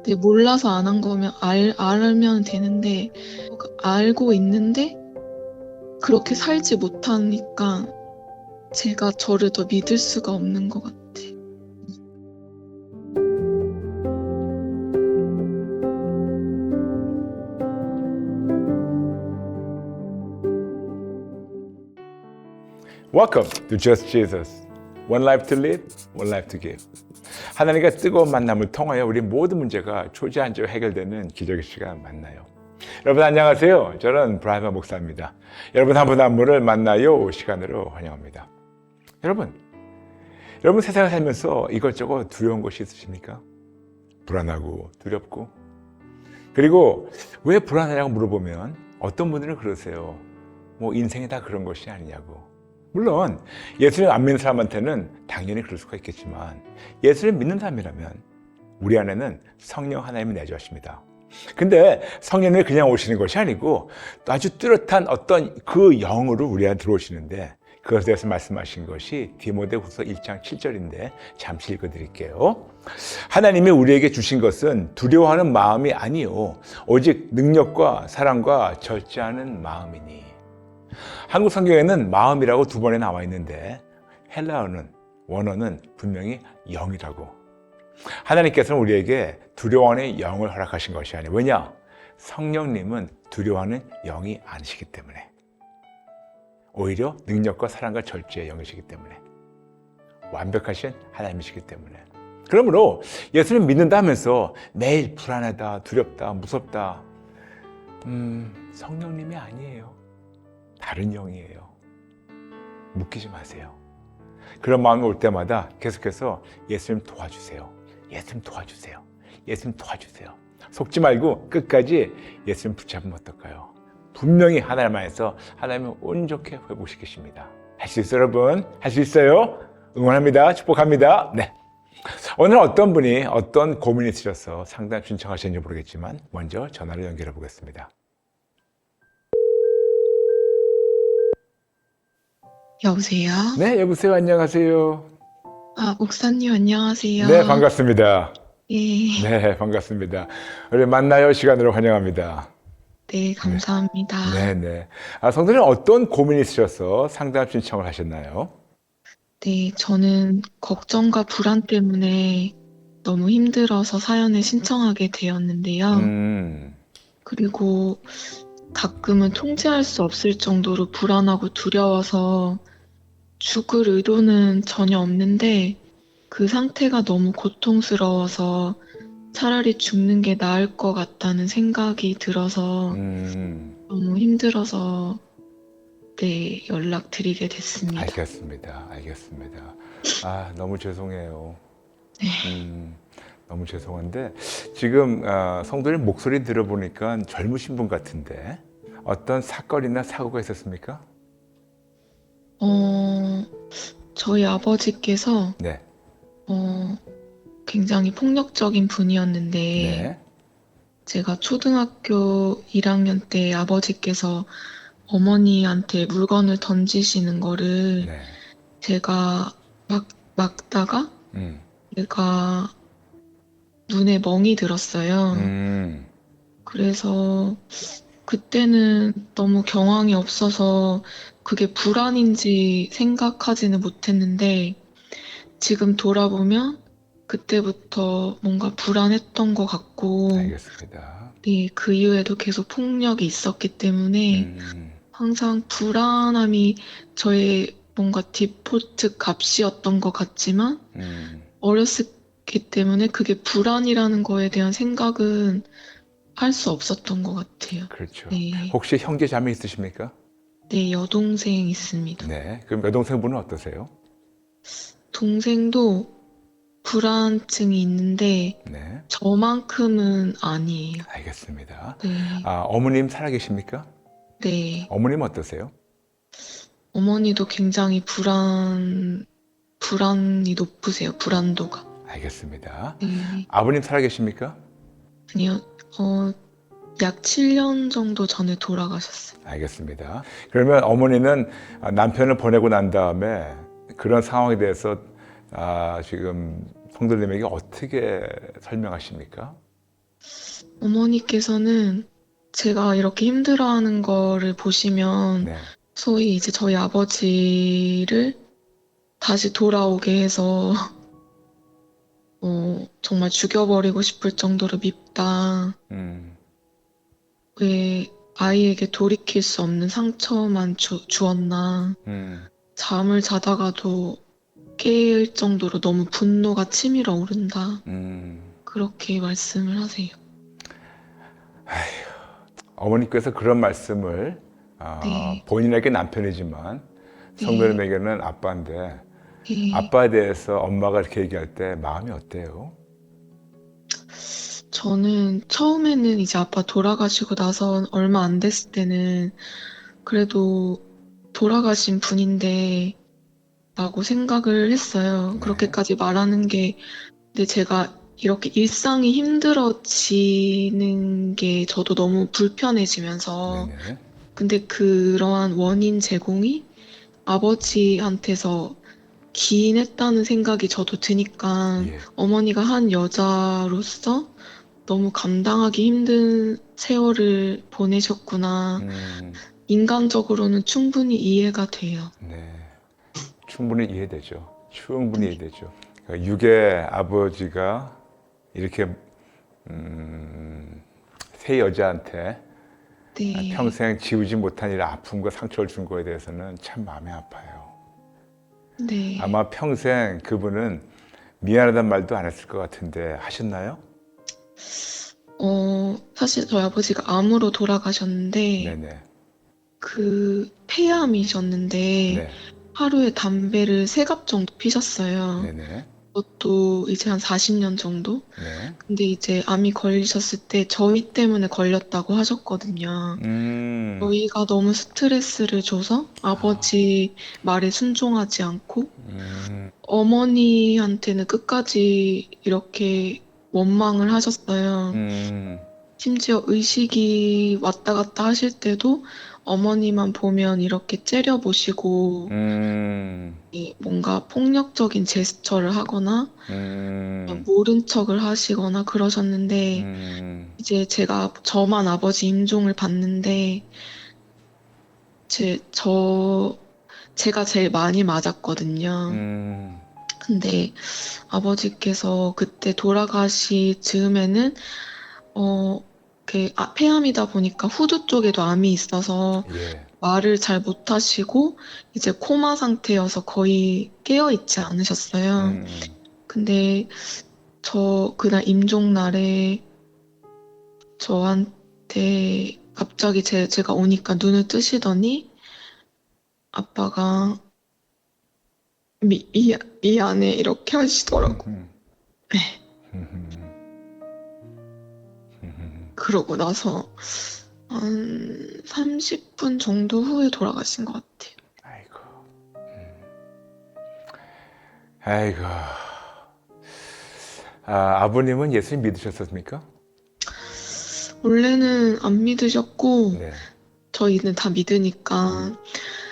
근데 몰라서 안 한 거면 알면 되는데 알고 있는데 그렇게 살지 못하니까 제가 저를 더 믿을 수가 없는 것 같아. Welcome to Just Jesus. One life to live, one life to give. 하나님과 뜨거운 만남을 통하여 우리 모든 문제가 초지한적으로 해결되는 기적의 시간 만나요. 여러분 안녕하세요. 저는 브라이머 목사입니다. 여러분 한 분 한 분을 만나요 시간으로 환영합니다. 여러분 세상을 살면서 이것저것 두려운 것이 있으십니까? 불안하고 두렵고 그리고 왜 불안하냐고 물어보면 어떤 분들은 그러세요. 뭐 인생이 다 그런 것이 아니냐고. 물론 예수님 안 믿는 사람한테는 당연히 그럴 수가 있겠지만 예수님 믿는 사람이라면 우리 안에는 성령 하나님이 내주하십니다. 근데 성령이 그냥 오시는 것이 아니고 또 아주 뚜렷한 어떤 그 영으로 우리 안에 들어오시는데 그것에 대해서 말씀하신 것이 디모데후서 1장 7절인데 잠시 읽어드릴게요. 하나님이 우리에게 주신 것은 두려워하는 마음이 아니요 오직 능력과 사랑과 절제하는 마음이니. 한국 성경에는 마음이라고 두 번에 나와 있는데 헬라어는 원어는 분명히 영이라고. 하나님께서는 우리에게 두려워하는 영을 허락하신 것이 아니에요. 왜냐? 성령님은 두려워하는 영이 아니시기 때문에. 오히려 능력과 사랑과 절제의 영이시기 때문에. 완벽하신 하나님이시기 때문에. 그러므로 예수님 믿는다 하면서 매일 불안하다, 두렵다, 무섭다. 성령님이 아니에요. 다른 영이에요. 묶이지 마세요. 그런 마음이 올 때마다 계속해서 예수님 도와주세요. 예수님 도와주세요. 예수님 도와주세요. 속지 말고 끝까지 예수님 붙잡으면 어떨까요? 분명히 하나님 안에서 하나님은 운 좋게 회복시키십니다. 할 수 있어요, 여러분? 할 수 있어요? 응원합니다. 축복합니다. 네. 오늘 어떤 분이 어떤 고민이 있으셔서 상담 신청하셨는지 모르겠지만 먼저 전화를 연결해 보겠습니다. 여보세요? 네, 여보세요. 안녕하세요. 목사님 안녕하세요. 네, 반갑습니다. 예. 네, 반갑습니다. 우리 만나요 시간으로 환영합니다. 네, 감사합니다. 네. 성도님 어떤 고민이 있으셔서 상담 신청을 하셨나요? 네, 저는 걱정과 불안 때문에 너무 힘들어서 사연을 신청하게 되었는데요. 그리고 가끔은 통제할 수 없을 정도로 불안하고 두려워서 죽을 의도는 전혀 없는데 그 상태가 너무 고통스러워서 차라리 죽는 게 나을 것 같다는 생각이 들어서 너무 힘들어서 네, 연락드리게 됐습니다. 알겠습니다. 너무 죄송해요. 너무 죄송한데 지금 성도님 목소리 들어보니까 젊으신 분 같은데 어떤 사건이나 사고가 있었습니까? 저희 아버지께서 네. 굉장히 폭력적인 분이었는데 네. 제가 초등학교 1학년 때 아버지께서 어머니한테 물건을 던지시는 거를 네. 제가 막다가 음. 얘가 눈에 멍이 들었어요. 그래서 그때는 너무 경황이 없어서 그게 불안인지 생각하지는 못했는데 지금 돌아보면 그때부터 뭔가 불안했던 것 같고 알겠습니다. 네, 그 이후에도 계속 폭력이 있었기 때문에 항상 불안함이 저의 뭔가 디폴트 값이었던 것 같지만 어렸기 때문에 그게 불안이라는 거에 대한 생각은 할 수 없었던 것 같아요. 그렇죠. 네. 혹시 형제 자매 있으십니까? 네, 여동생 있습니다. 네. 그럼 여동생분은 어떠세요? 동생도 불안증이 있는데 네. 저만큼은 아니에요. 알겠습니다. 네. 어머님 살아계십니까? 네. 어머님 어떠세요? 어머니도 굉장히 불안이 높으세요. 불안도가. 알겠습니다. 네. 아버님 살아계십니까? 아니요. 약 7년 정도 전에 돌아가셨어요. 알겠습니다. 그러면 어머니는 남편을 보내고 난 다음에 그런 상황에 대해서 지금 성도님에게 어떻게 설명하십니까? 어머니께서는 제가 이렇게 힘들어하는 거를 보시면 네. 소위 이제 저희 아버지를 다시 돌아오게 해서 정말 죽여버리고 싶을 정도로 밉다. 음, 왜 아이에게 돌이킬 수 없는 상처만 주었나. 음. 잠을 자다가도 깨일 정도로 너무 분노가 치밀어 오른다. 음. 그렇게 말씀을 하세요. 어머니께서 그런 말씀을 네, 본인에게 남편이지만 네, 성도님에게는 아빠인데 네. 아빠에 대해서 엄마가 이렇게 얘기할 때 마음이 어때요? 저는 처음에는 이제 아빠 돌아가시고 나서 얼마 안 됐을 때는 그래도 돌아가신 분인데 라고 생각을 했어요. 네. 그렇게까지 말하는 게, 근데 제가 이렇게 일상이 힘들어지는 게 저도 너무 불편해지면서, 네네. 근데 그러한 원인 제공이 아버지한테서 기인했다는 생각이 저도 드니까 예. 어머니가 한 여자로서 너무 감당하기 힘든 세월을 보내셨구나. 음, 인간적으로는 충분히 이해가 돼요. 네. 충분히 이해되죠. 충분히 네. 이해되죠. 그러니까 육의 아버지가 이렇게 새 여자한테 네. 평생 지우지 못한 일 아픔과 상처를 준 거에 대해서는 참 마음이 아파요. 네. 아마 평생 그분은 미안하단 말도 안 했을 것 같은데 하셨나요? 사실 저희 아버지가 암으로 돌아가셨는데, 네네. 그 폐암이셨는데, 네. 하루에 담배를 3갑 정도 피셨어요. 네네. 그것도 이제 한 40년 정도? 네. 근데 이제 암이 걸리셨을 때 저희 때문에 걸렸다고 하셨거든요. 음, 저희가 너무 스트레스를 줘서 아버지 말에 순종하지 않고, 음, 어머니한테는 끝까지 이렇게 원망을 하셨어요. 음, 심지어 의식이 왔다 갔다 하실 때도 어머니만 보면 이렇게 째려보시고 음, 뭔가 폭력적인 제스처를 하거나 음, 모른 척을 하시거나 그러셨는데 이제 저만 아버지 임종을 받는데 제, 저, 제가 제일 많이 맞았거든요. 음, 근데 아버지께서 그때 돌아가시 즈음에는 폐암이다 보니까 후두 쪽에도 암이 있어서 예, 말을 잘 못하시고 이제 코마 상태여서 거의 깨어 있지 않으셨어요. 음, 근데 저 그날 임종 날에 저한테 갑자기 제가 오니까 눈을 뜨시더니 아빠가 미안해 이렇게 하시더라고. 음, 네. 음, 그러고 나서 한 30분 정도 후에 돌아가신 것 같아요. 아이고, 아이고. 아버님은 예수님 믿으셨습니까? 원래는 안 믿으셨고 네. 저희는 다 믿으니까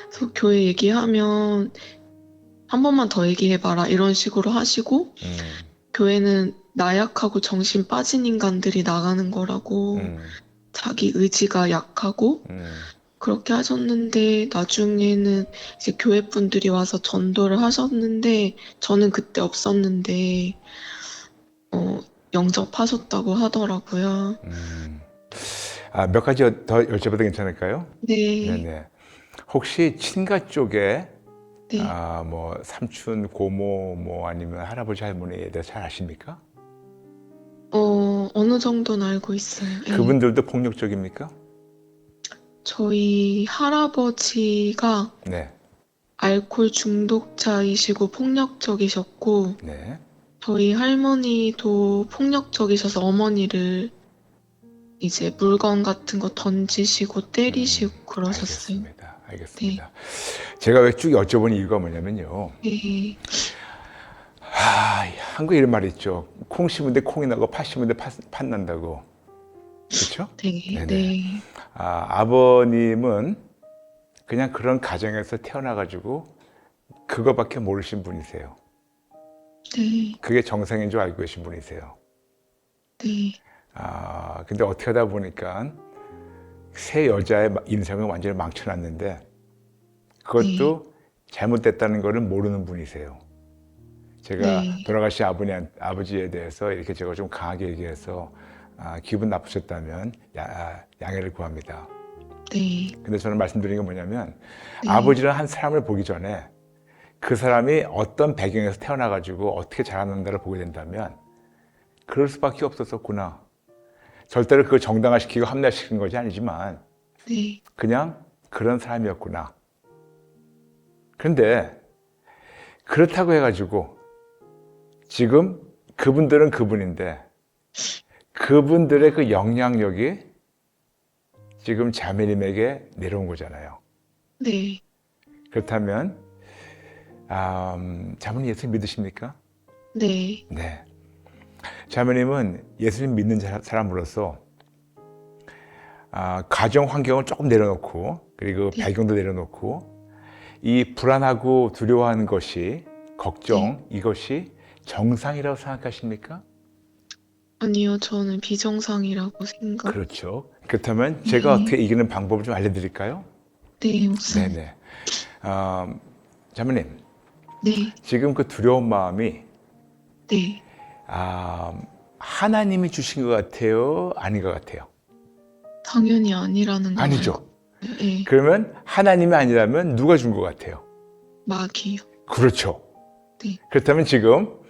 그래서 교회 얘기하면 한 번만 더 얘기해봐라 이런 식으로 하시고 음, 교회는 나약하고 정신 빠진 인간들이 나가는 거라고 음, 자기 의지가 약하고 음, 그렇게 하셨는데 나중에는 이제 교회 분들이 와서 전도를 하셨는데 저는 그때 없었는데 어, 영접하셨다고 하더라고요. 음. 몇 가지 더 여쭤봐도 괜찮을까요? 네, 네네. 혹시 친가 쪽에 네. 뭐 삼촌, 고모, 뭐 아니면 할아버지, 할머니에 대해 잘 아십니까? 어느 정도는 알고 있어요. 예. 그분들도 폭력적입니까? 저희 할아버지가 네, 알코올 중독자이시고 폭력적이셨고, 네. 저희 할머니도 폭력적이셔서 어머니를 이제 물건 같은 거 던지시고 때리시고 그러셨어요. 알겠습니다. 네, 알겠습니다. 제가 왜 쭉 여쭤본 이유가 뭐냐면요. 네, 한국에 이런 말이 있죠. 콩 심은 데 콩이 나고 팥 심은 데 팥 난다고. 그렇죠? 네, 네네. 네, 아버님은 그냥 그런 가정에서 태어나가지고 그거밖에 모르신 분이세요. 네, 그게 정상인 줄 알고 계신 분이세요. 네, 근데 어떻게 하다 보니까 새 여자의 인생을 완전히 망쳐놨는데 그것도 잘못됐다는 것을 모르는 분이세요. 제가 네. 돌아가신 아버지에 대해서 이렇게 제가 좀 강하게 얘기해서 기분 나쁘셨다면 양해를 구합니다. 네. 근데 저는 말씀드린 게 뭐냐면 네. 아버지는 한 사람을 보기 전에 그 사람이 어떤 배경에서 태어나가지고 어떻게 자랐는가를 보게 된다면 그럴 수밖에 없었구나. 절대로 그걸 정당화시키고 합리화시키는 것이 아니지만 네. 그냥 그런 사람이었구나. 그런데 그렇다고 해가지고 지금 그분들은 그분인데 그분들의 그 영향력이 지금 자매님에게 내려온 거잖아요. 네. 그렇다면 자매님 예수님 믿으십니까? 네. 네. 자매님은 예수님 믿는 사람으로서 가정 환경을 조금 내려놓고 그리고 네. 배경도 내려놓고 이 불안하고 두려워하는 것이 걱정 이것이 정상이라고 생각하십니까? 아니요, 저는 비정상이라고 생각. 그렇죠. 그렇다면 제가 네. 어떻게 이기는 방법을 좀 알려드릴까요? 네, 목사님. 네네. 자매님, 네. 지금 그 두려운 마음이 네. 하나님이 주신 것 같아요? 아닌 것 같아요? 당연히 아니라는 건 아니죠. 알고 있어요. 네. 그러면 하나님이 아니라면 누가 준 것 같아요? 마귀요. 그렇죠. 네. 그렇다면 지금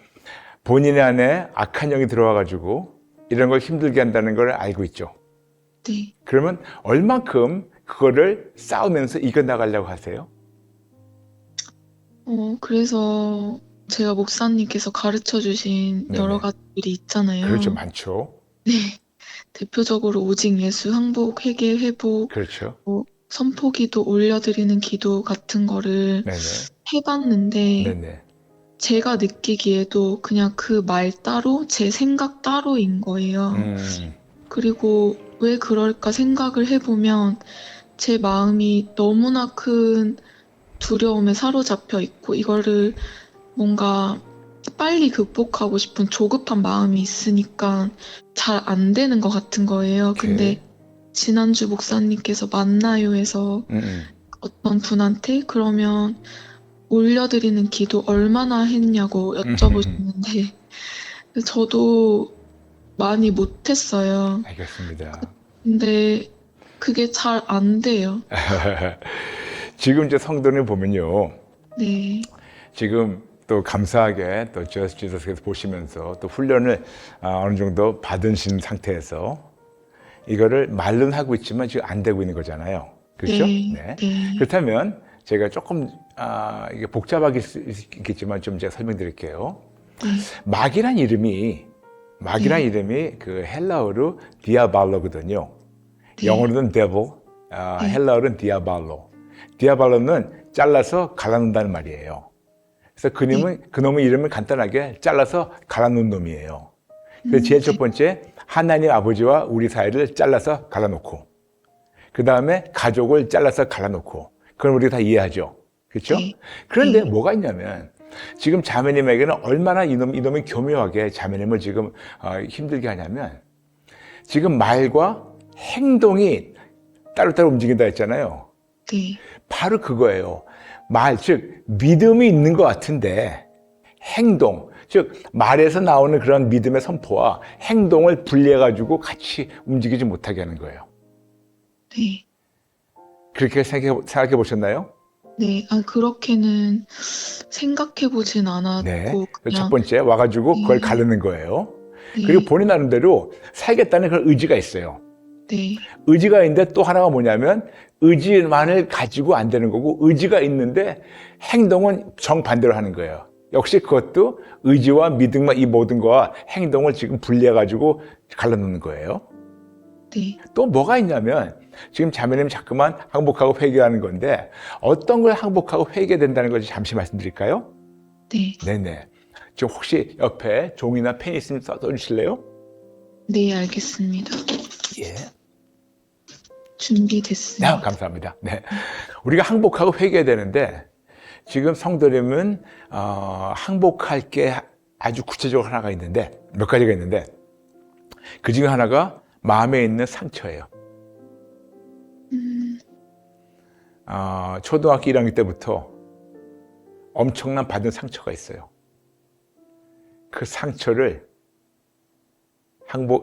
본인의 안에 악한 영이 들어와가지고 이런 걸 힘들게 한다는 걸 알고 있죠. 네. 그러면 얼만큼 그거를 싸우면서 이겨나가려고 하세요? 그래서 제가 목사님께서 가르쳐 주신 네네. 여러 가지들이 있잖아요. 그렇죠. 많죠. 네. 대표적으로 오직 예수, 항복, 회개, 회복, 그렇죠. 선포기도, 올려드리는 기도 같은 거를 네네. 해봤는데 네네. 제가 느끼기에도 그냥 그 말 따로 제 생각 따로인 거예요. 그리고 왜 그럴까 생각을 해보면 제 마음이 너무나 큰 두려움에 사로잡혀 있고 이거를 뭔가 빨리 극복하고 싶은 조급한 마음이 있으니까 잘 안 되는 것 같은 거예요. 근데 지난주 목사님께서 만나요에서 어떤 분한테 그러면 올려드리는 기도 얼마나 했냐고 여쭤보시는데 저도 많이 못했어요. 알겠습니다. 근데 그게 잘 안 돼요. 지금 이제 성도를 보면요. 네. 지금 또 감사하게 또 저스 지저스에서 보시면서 또 훈련을 어느 정도 받으신 상태에서 이거를 말로는 하고 있지만 지금 안 되고 있는 거잖아요. 그렇죠? 네. 네. 그렇다면 제가 조금 이게 복잡하게 있겠지만 좀 제가 설명드릴게요. 네. 마귀란 이름이 그 헬라어로 디아발로거든요. 네. 영어로는 devil, 헬라어로는 디아발로. 디아발로는 잘라서 갈라놓는다는 말이에요. 그래서 그놈의 이름을 간단하게 잘라서 갈라놓은 놈이에요. 그래서 제일 첫 번째, 하나님 아버지와 우리 사이를 잘라서 갈라놓고, 그 다음에 가족을 잘라서 갈라놓고, 그럼 우리가 다 이해하죠. 그렇죠? 네. 그런데 뭐가 있냐면, 지금 자매님에게는 얼마나 이놈이 교묘하게 자매님을 지금 힘들게 하냐면, 지금 말과 행동이 따로따로 움직인다 했잖아요. 네. 바로 그거예요. 말, 즉 믿음이 있는 것 같은데 행동, 즉 말에서 나오는 그런 믿음의 선포와 행동을 분리해가지고 같이 움직이지 못하게 하는 거예요. 네. 그렇게 생각해 보셨나요? 네. 그렇게는 생각해 보진 않았고 네. 그냥 첫 번째 와가지고 그걸 가르는 거예요. 네. 그리고 본인 나름대로 살겠다는 그런 의지가 있어요. 네. 의지가 있는데 또 하나가 뭐냐면 의지만을 가지고 안 되는 거고 의지가 있는데 행동은 정반대로 하는 거예요. 역시 그것도 의지와 믿음과 이 모든 거와 행동을 지금 분리해가지고 갈라놓는 거예요. 네. 또 뭐가 있냐면 지금 자매님 자꾸만 항복하고 회개하는 건데 어떤 걸 항복하고 회개된다는 것을 잠시 말씀드릴까요? 네. 네네. 지금 혹시 옆에 종이나 펜 있으면 써주실래요? 네, 알겠습니다. 예. 준비됐습니다. 네, 감사합니다. 네. 우리가 항복하고 회개해야 되는데 지금 성도님은 항복할 게 아주 구체적으로 하나가 있는데 몇 가지가 있는데 그 중에 하나가 마음에 있는 상처예요. 초등학교 1학년 때부터 엄청난 받은 상처가 있어요. 그 상처를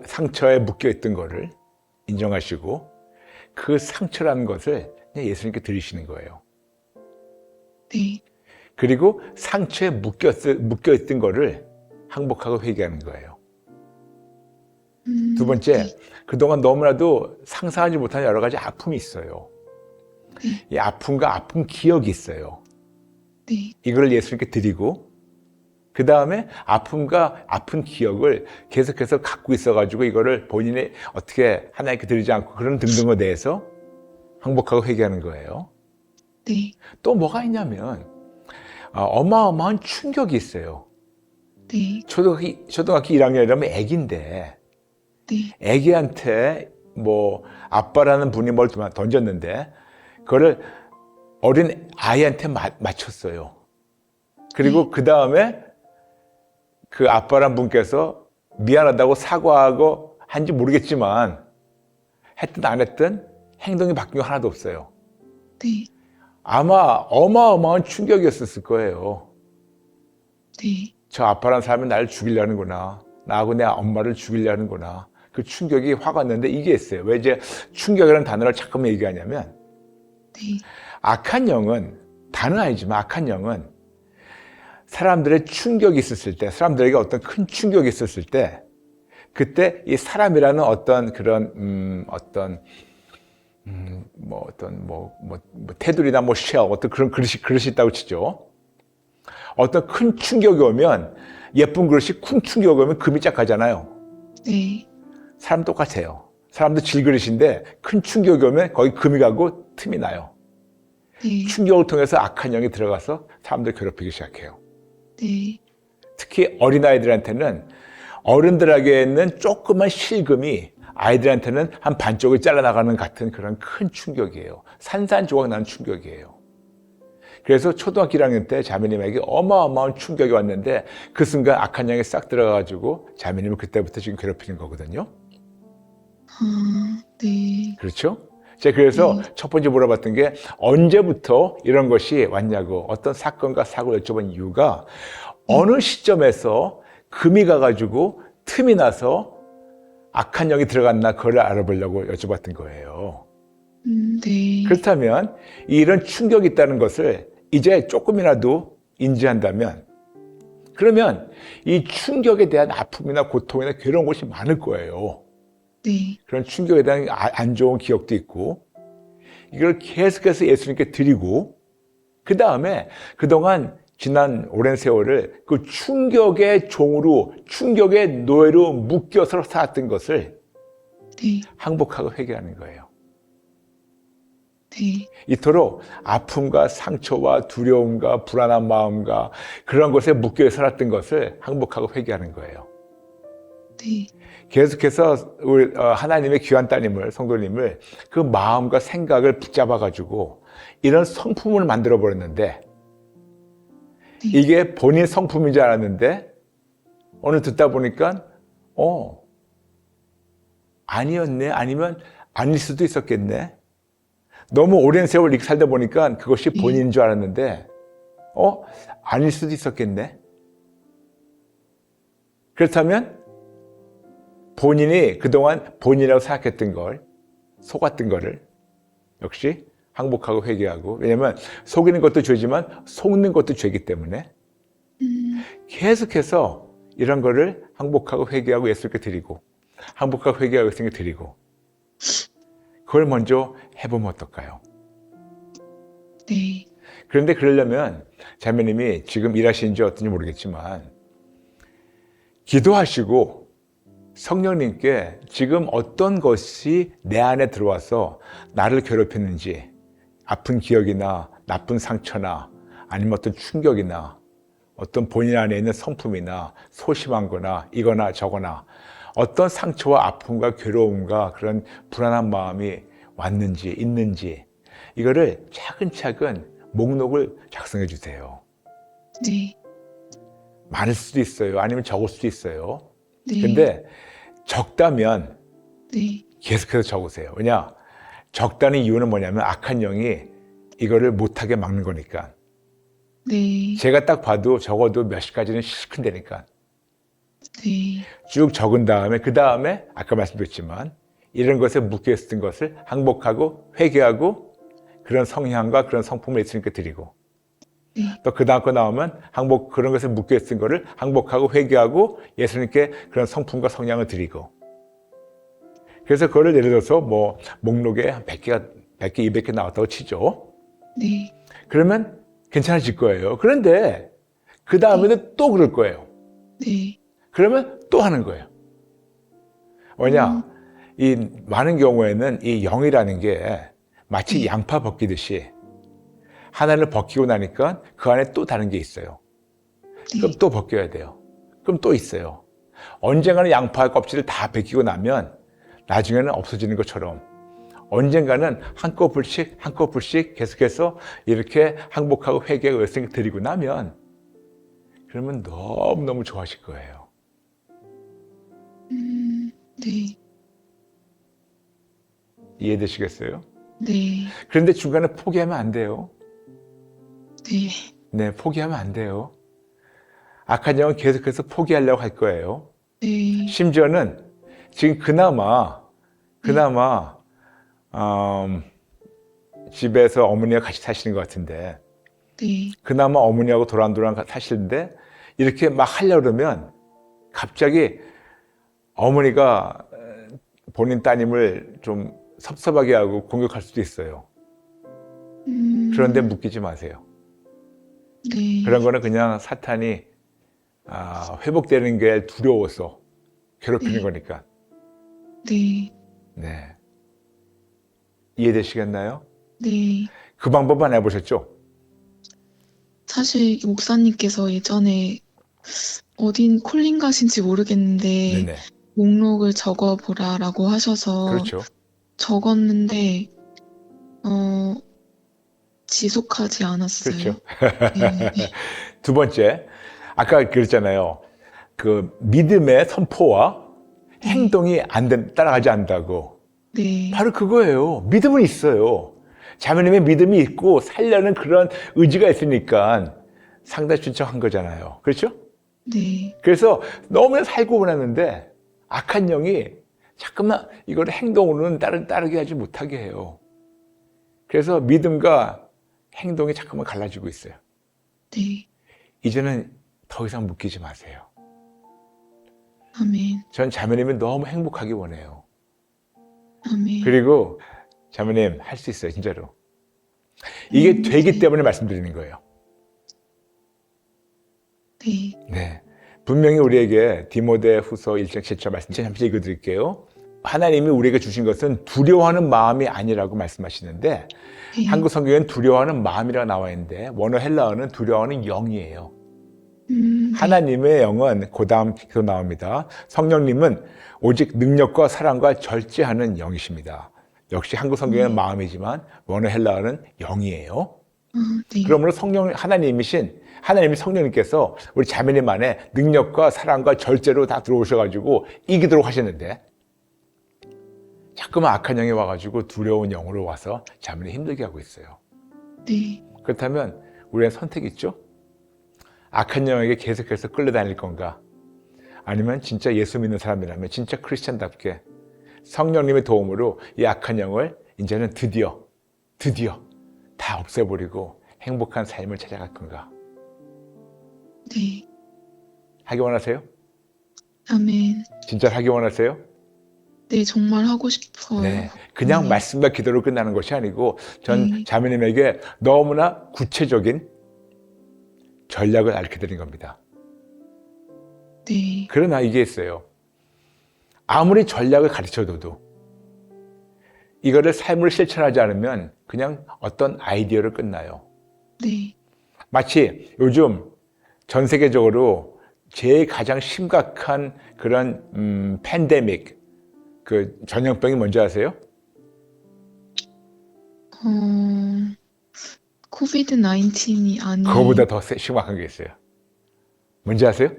상처에 묶여있던 거를 인정하시고 그 상처라는 것을 그냥 예수님께 드리시는 거예요. 네. 그리고 상처에 묶여있던 거를 항복하고 회개하는 거예요. 두 번째, 네. 그동안 너무나도 상상하지 못한 여러 가지 아픔이 있어요. 네. 이 아픔과 아픈 기억이 있어요. 네. 이걸 예수님께 드리고 그 다음에 아픔과 아픈 기억을 계속해서 갖고 있어가지고 이거를 본인이 어떻게 하나님께 드리지 않고 그런 등등에 대해서 항복하고 회개하는 거예요. 네. 또 뭐가 있냐면 어마어마한 충격이 있어요. 네. 초등학교 1학년이라면 애기인데 네. 애기한테 뭐 아빠라는 분이 뭘 던졌는데 그거를 어린 아이한테 맞췄어요. 그리고 그 다음에 그 아빠란 분께서 미안하다고 사과하고 한지 모르겠지만 했든 안 했든 행동이 바뀐 거 하나도 없어요. 네. 아마 어마어마한 충격이었을 거예요. 네. 저 아빠란 사람이 나를 죽이려는구나. 나하고 내 엄마를 죽이려는구나. 그 충격이 확 왔는데 이게 있어요. 왜 이제 충격이라는 단어를 잠깐만 얘기하냐면 네. 악한 영은 다는 아니지만 악한 영은 사람들의 충격이 있었을 때, 사람들에게 어떤 큰 충격이 있었을 때, 그때 이 사람이라는 어떤 그런 테두리나 쉘 어떤 그런 그릇이 있다고 치죠. 어떤 큰 충격이 오면 예쁜 그릇이 큰 충격이 오면 금이 쫙 가잖아요. 네. 사람 똑같아요. 사람도 질그릇인데 큰 충격이 오면 거기 금이 가고 틈이 나요. 네. 충격을 통해서 악한 영이 들어가서 사람들 괴롭히기 시작해요. 네. 특히 어린아이들한테는 어른들에게는 조그만 실금이 아이들한테는 한 반쪽을 잘라나가는 같은 그런 큰 충격이에요. 산산조각 나는 충격이에요. 그래서 초등학교 1학년 때 자매님에게 어마어마한 충격이 왔는데 그 순간 악한 영이 싹 들어가가지고 자매님을 그때부터 지금 괴롭히는 거거든요. 네. 그렇죠? 제가 그래서 첫 번째 물어봤던 게 언제부터 이런 것이 왔냐고 어떤 사건과 사고를 여쭤본 이유가 어느 시점에서 금이 가가지고 틈이 나서 악한 영이 들어갔나 그걸 알아보려고 여쭤봤던 거예요. 네. 그렇다면 이런 충격이 있다는 것을 이제 조금이라도 인지한다면 그러면 이 충격에 대한 아픔이나 고통이나 괴로운 것이 많을 거예요. 네. 그런 충격에 대한 안 좋은 기억도 있고 이걸 계속해서 예수님께 드리고 그 다음에 그동안 지난 오랜 세월을 그 충격의 종으로 충격의 노예로 묶여서 살았던 것을 네. 항복하고 회개하는 거예요. 네. 이토록 아픔과 상처와 두려움과 불안한 마음과 그런 것에 묶여 살았던 것을 항복하고 회개하는 거예요. 네. 계속해서 우리 하나님의 귀한 따님을 성도님을 그 마음과 생각을 붙잡아 가지고 이런 성품을 만들어 버렸는데 이게 본인 성품인 줄 알았는데 오늘 듣다 보니까 아니었네 아니면 아닐 수도 있었겠네 너무 오랜 세월 이렇게 살다 보니까 그것이 본인인 줄 알았는데 아닐 수도 있었겠네. 그렇다면 본인이 그동안 본인이라고 생각했던 걸 속았던 거를 역시 항복하고 회개하고 왜냐하면 속이는 것도 죄지만 속는 것도 죄이기 때문에 계속해서 이런 거를 항복하고 회개하고 예수님께 드리고 항복하고 회개하고 예수님께 드리고 그걸 먼저 해보면 어떨까요? 네. 그런데 그러려면 자매님이 지금 일하시는지 어떤지 모르겠지만 기도하시고 성령님께 지금 어떤 것이 내 안에 들어와서 나를 괴롭혔는지 아픈 기억이나 나쁜 상처나 아니면 어떤 충격이나 어떤 본인 안에 있는 성품이나 소심한 거나 이거나 저거나 어떤 상처와 아픔과 괴로움과 그런 불안한 마음이 왔는지 있는지 이거를 차근차근 목록을 작성해 주세요. 네. 많을 수도 있어요. 아니면 적을 수도 있어요. 네. 근데 적다면 네, 계속해서 적으세요. 왜냐? 적다는 이유는 뭐냐면 악한 영이 이거를 못하게 막는 거니까. 네, 제가 딱 봐도 적어도 몇십 가지는 시큰다니까. 네, 쭉 적은 다음에 그 다음에 아까 말씀드렸지만 이런 것에 묶여있었던 것을 항복하고 회개하고 그런 성향과 그런 성품을 예수님께 드리고 네, 또 그 다음 거 나오면 그런 것에 묶여있던 것을 항복하고 회개하고 예수님께 그런 성품과 성향을 드리고 그래서 그거를 예를 들어서 뭐 목록에 한 100개, 200개 나왔다고 치죠. 네, 그러면 괜찮아질 거예요. 그런데 그 다음에는 또 그럴 거예요. 네, 그러면 또 하는 거예요. 왜냐? 이 많은 경우에는 이 영이라는 게 마치 네. 양파 벗기듯이 하나를 벗기고 나니까 그 안에 또 다른 게 있어요. 그럼 네, 또 벗겨야 돼요. 그럼 또 있어요. 언젠가는 양파 껍질을 다 벗기고 나면 나중에는 없어지는 것처럼 언젠가는 한꺼풀씩 한꺼풀씩 계속해서 이렇게 항복하고 회개하고 예수님께 드리고 나면 그러면 너무너무 좋아하실 거예요. 네, 이해되시겠어요? 네, 그런데 중간에 포기하면 안 돼요. 네, 네, 포기하면 안 돼요. 악한 영은 계속해서 포기하려고 할 거예요. 네, 심지어는 지금 그나마 집에서 어머니와 같이 사시는 것 같은데 네, 그나마 어머니하고 도란도란 사시는데 이렇게 막 하려고 그러면 갑자기 어머니가 본인 따님을 좀 섭섭하게 하고 공격할 수도 있어요. 그런데 묶이지 마세요. 네, 그런 거는 그냥 사탄이 회복되는 게 두려워서 괴롭히는 네. 거니까. 네, 네. 이해되시겠나요? 네. 그 방법만 해보셨죠? 사실 목사님께서 예전에 어딘 콜링 가신지 모르겠는데 네네. 목록을 적어보라라고 하셔서 그렇죠. 적었는데 지속하지 않았어요. 그렇죠. 네, 두 번째, 아까 그랬잖아요. 그 믿음의 선포와 행동이 따라가지 않는다고. 네, 바로 그거예요. 믿음은 있어요. 자매님의 믿음이 있고 살려는 그런 의지가 있으니까 상담 신청한 거잖아요. 그렇죠? 네, 그래서 너무나 살고 원하는데 악한 영이 자꾸만 이걸 행동으로는 따르게 하지 못하게 해요. 그래서 믿음과 행동이 자꾸만 갈라지고 있어요. 네. 이제는 더 이상 묶이지 마세요. 아멘, 전 자매님이 너무 행복하기 원해요. 아멘. 그리고 자매님 할 수 있어요, 진짜로. 이게 되기 네, 때문에 말씀드리는 거예요. 네, 네. 분명히 우리에게 디모데후서 1장 7절 말씀 잠시 읽어드릴게요. 하나님이 우리에게 주신 것은 두려워하는 마음이 아니라고 말씀하시는데 네, 한국 성경에는 두려워하는 마음이라고 나와 있는데 원어 헬라어는 두려워하는 영이에요. 네, 하나님의 영은 그 다음 계속 나옵니다. 성령님은 오직 능력과 사랑과 절제하는 영이십니다. 역시 한국 성경에는 마음이지만 원어 헬라어는 영이에요. 네, 그러므로 하나님이 성령님께서 우리 자매님 안에 능력과 사랑과 절제로 다 들어오셔가지고 이기도록 하셨는데 자꾸만 악한 영이 와가지고 두려운 영으로 와서 자매를 힘들게 하고 있어요. 네, 그렇다면 우리는 선택이 있죠? 악한 영에게 계속해서 끌려다닐 건가? 아니면 진짜 예수 믿는 사람이라면 진짜 크리스찬답게 성령님의 도움으로 이 악한 영을 이제는 드디어 다 없애버리고 행복한 삶을 찾아갈 건가? 네. 하기 원하세요? 아멘. 진짜 하기 원하세요? 네, 정말 하고 싶어요. 네. 그냥 네. 말씀과 기도로 끝나는 것이 아니고 전 네. 자매님에게 너무나 구체적인 전략을 알려드린 겁니다. 네, 그러나 이게 있어요. 아무리 전략을 가르쳐줘도 이거를 삶으로 실천하지 않으면 그냥 어떤 아이디어로 끝나요. 네. 마치 요즘 전 세계적으로 제일 가장 심각한 그런 팬데믹, 그 전염병이 뭔지 아세요? 코비드 19이 아닌 그거보다 더 심각한 게 있어요. 뭔지 아세요?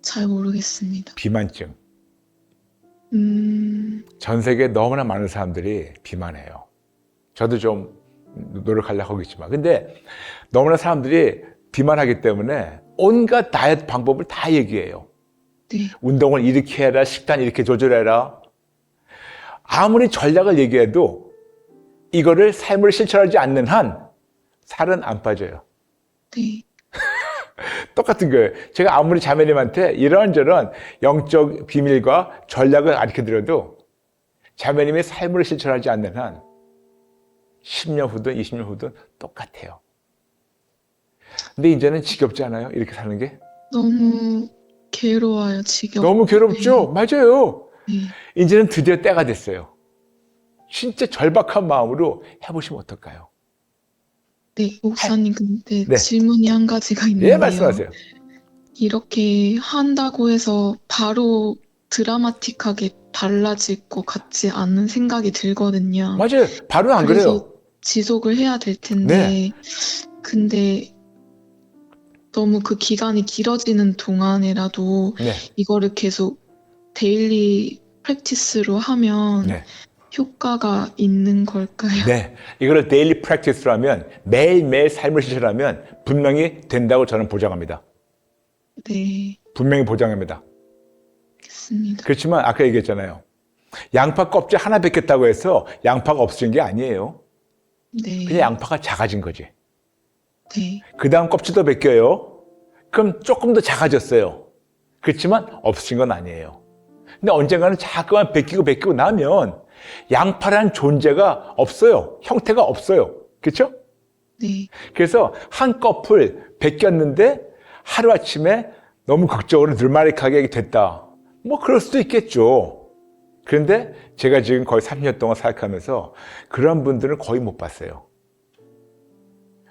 잘 모르겠습니다. 비만증. 전 세계에 너무나 많은 사람들이 비만해요. 저도 좀 노력하려고 하고 있지만. 근데 너무나 사람들이 비만하기 때문에 온갖 다이어트 방법을 다 얘기해요. 네, 운동을 이렇게 해라, 식단 이렇게 조절해라. 아무리 전략을 얘기해도 이거를 삶으로 실천하지 않는 한 살은 안 빠져요. 네, 똑같은 거예요. 제가 아무리 자매님한테 이런저런 영적 비밀과 전략을 가르쳐드려도 자매님이 삶으로 실천하지 않는 한 10년 후든 20년 후든 똑같아요. 근데 이제는 지겹지 않아요? 이렇게 사는 게? 너무 괴로워요, 지겹고. 너무 괴롭죠? 맞아요. 네, 이제는 드디어 때가 됐어요. 진짜 절박한 마음으로 해보시면 어떨까요? 네, 목사님, 근데 네. 질문이 한 가지가 있는데요. 예, 말씀하세요. 이렇게 한다고 해서 바로 드라마틱하게 달라질 것 같지 않은 생각이 들거든요. 맞아요. 바로 안 그래서 그래요. 지속을 해야 될 텐데, 근데 너무 그 기간이 길어지는 동안에라도 네. 이거를 계속 데일리 프랙티스로 하면 네. 효과가 있는 걸까요? 네. 이거를 데일리 프랙티스로 하면 매일매일 삶을 실천하면 분명히 된다고 저는 보장합니다. 네, 분명히 보장합니다. 알겠습니다. 그렇지만 아까 얘기했잖아요. 양파 껍질 하나 벗겼다고 해서 양파가 없어진 게 아니에요. 네, 그냥 양파가 작아진 거지. 네, 그 다음 껍질도 벗겨요. 그럼 조금 더 작아졌어요. 그렇지만 없어진 건 아니에요. 근데 언젠가는 자꾸만 벗기고 나면 양파라는 존재가 없어요. 형태가 없어요. 그렇죠? 네, 그래서 한꺼풀 벗겼는데 하루아침에 너무 극적으로 드라마틱하게 됐다. 뭐 그럴 수도 있겠죠. 그런데 제가 지금 거의 30년 동안 사역하면서 그런 분들은 거의 못 봤어요.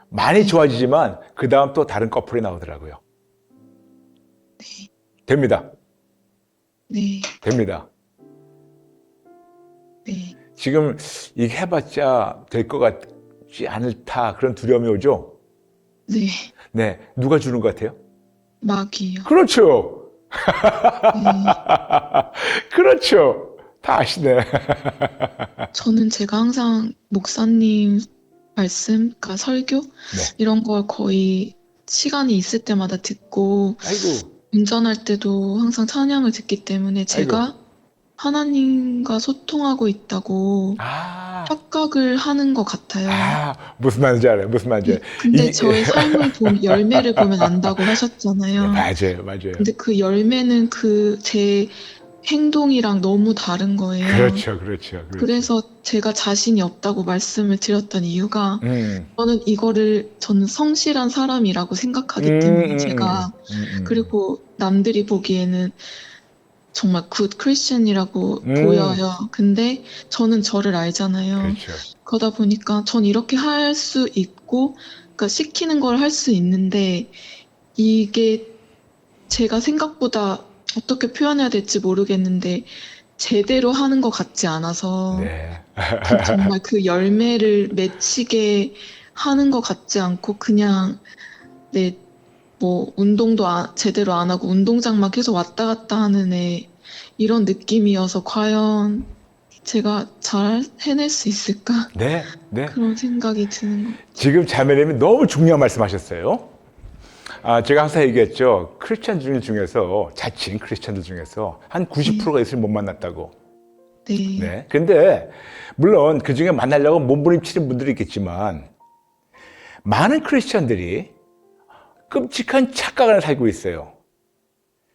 많이 좋아지지만 그 다음 또 다른 커플이 나오더라고요. 네, 됩니다. 네, 됩니다. 네. 지금 이게 해봤자 될 것 같지 않다 그런 두려움이 오죠? 네, 네. 누가 주는 것 같아요? 막이요. 그렇죠. 네. 그렇죠. 다 아시네. 저는 제가 항상 목사님 말씀, 그러니까 설교 네. 이런 걸 거의 시간이 있을 때마다 듣고 아이고. 운전할 때도 항상 찬양을 듣기 때문에 제가 하나님과 소통하고 있다고 아, 착각을 하는 것 같아요. 무슨 말인지 알아요. 무슨 말인지 알아요. 근데 저의 삶을 보면 열매를 보면 안다고 하셨잖아요. 맞아요. 맞아요. 근데 그 열매는 그 제 행동이랑 너무 다른 거예요. 그렇죠. 그렇죠. 그래서 제가 자신이 없다고 말씀을 드렸던 이유가 저는 성실한 사람이라고 생각하기 때문에 제가 그리고 남들이 보기에는 정말 굿 크리스천이라고 보여요. 근데 저는 저를 알잖아요. 그렇죠. 그러다 보니까 전 이렇게 할 수 있고, 그러니까 시키는 걸 할 수 있는데 이게 제가 생각보다 어떻게 표현해야 될지 모르겠는데 제대로 하는 것 같지 않아서 네. 정말 그 열매를 맺히게 하는 것 같지 않고 그냥 뭐 운동도 제대로 안 하고 운동장만 계속 왔다 갔다 하는 애 이런 느낌이어서 과연 제가 잘 해낼 수 있을까? 네. 네. 그런 생각이 드는 것 같아요. 지금 자매님이 너무 중요한 말씀하셨어요. 제가 항상 얘기했죠. 크리스천들 중에서 자칭 크리스천들 중에서 한 90%가 예수를 못 만났다고. 네. 네. 근데 물론 그 중에 만나려고 몸부림치는 분들이 있겠지만 많은 크리스천들이 끔찍한 착각을 하나 살고 있어요.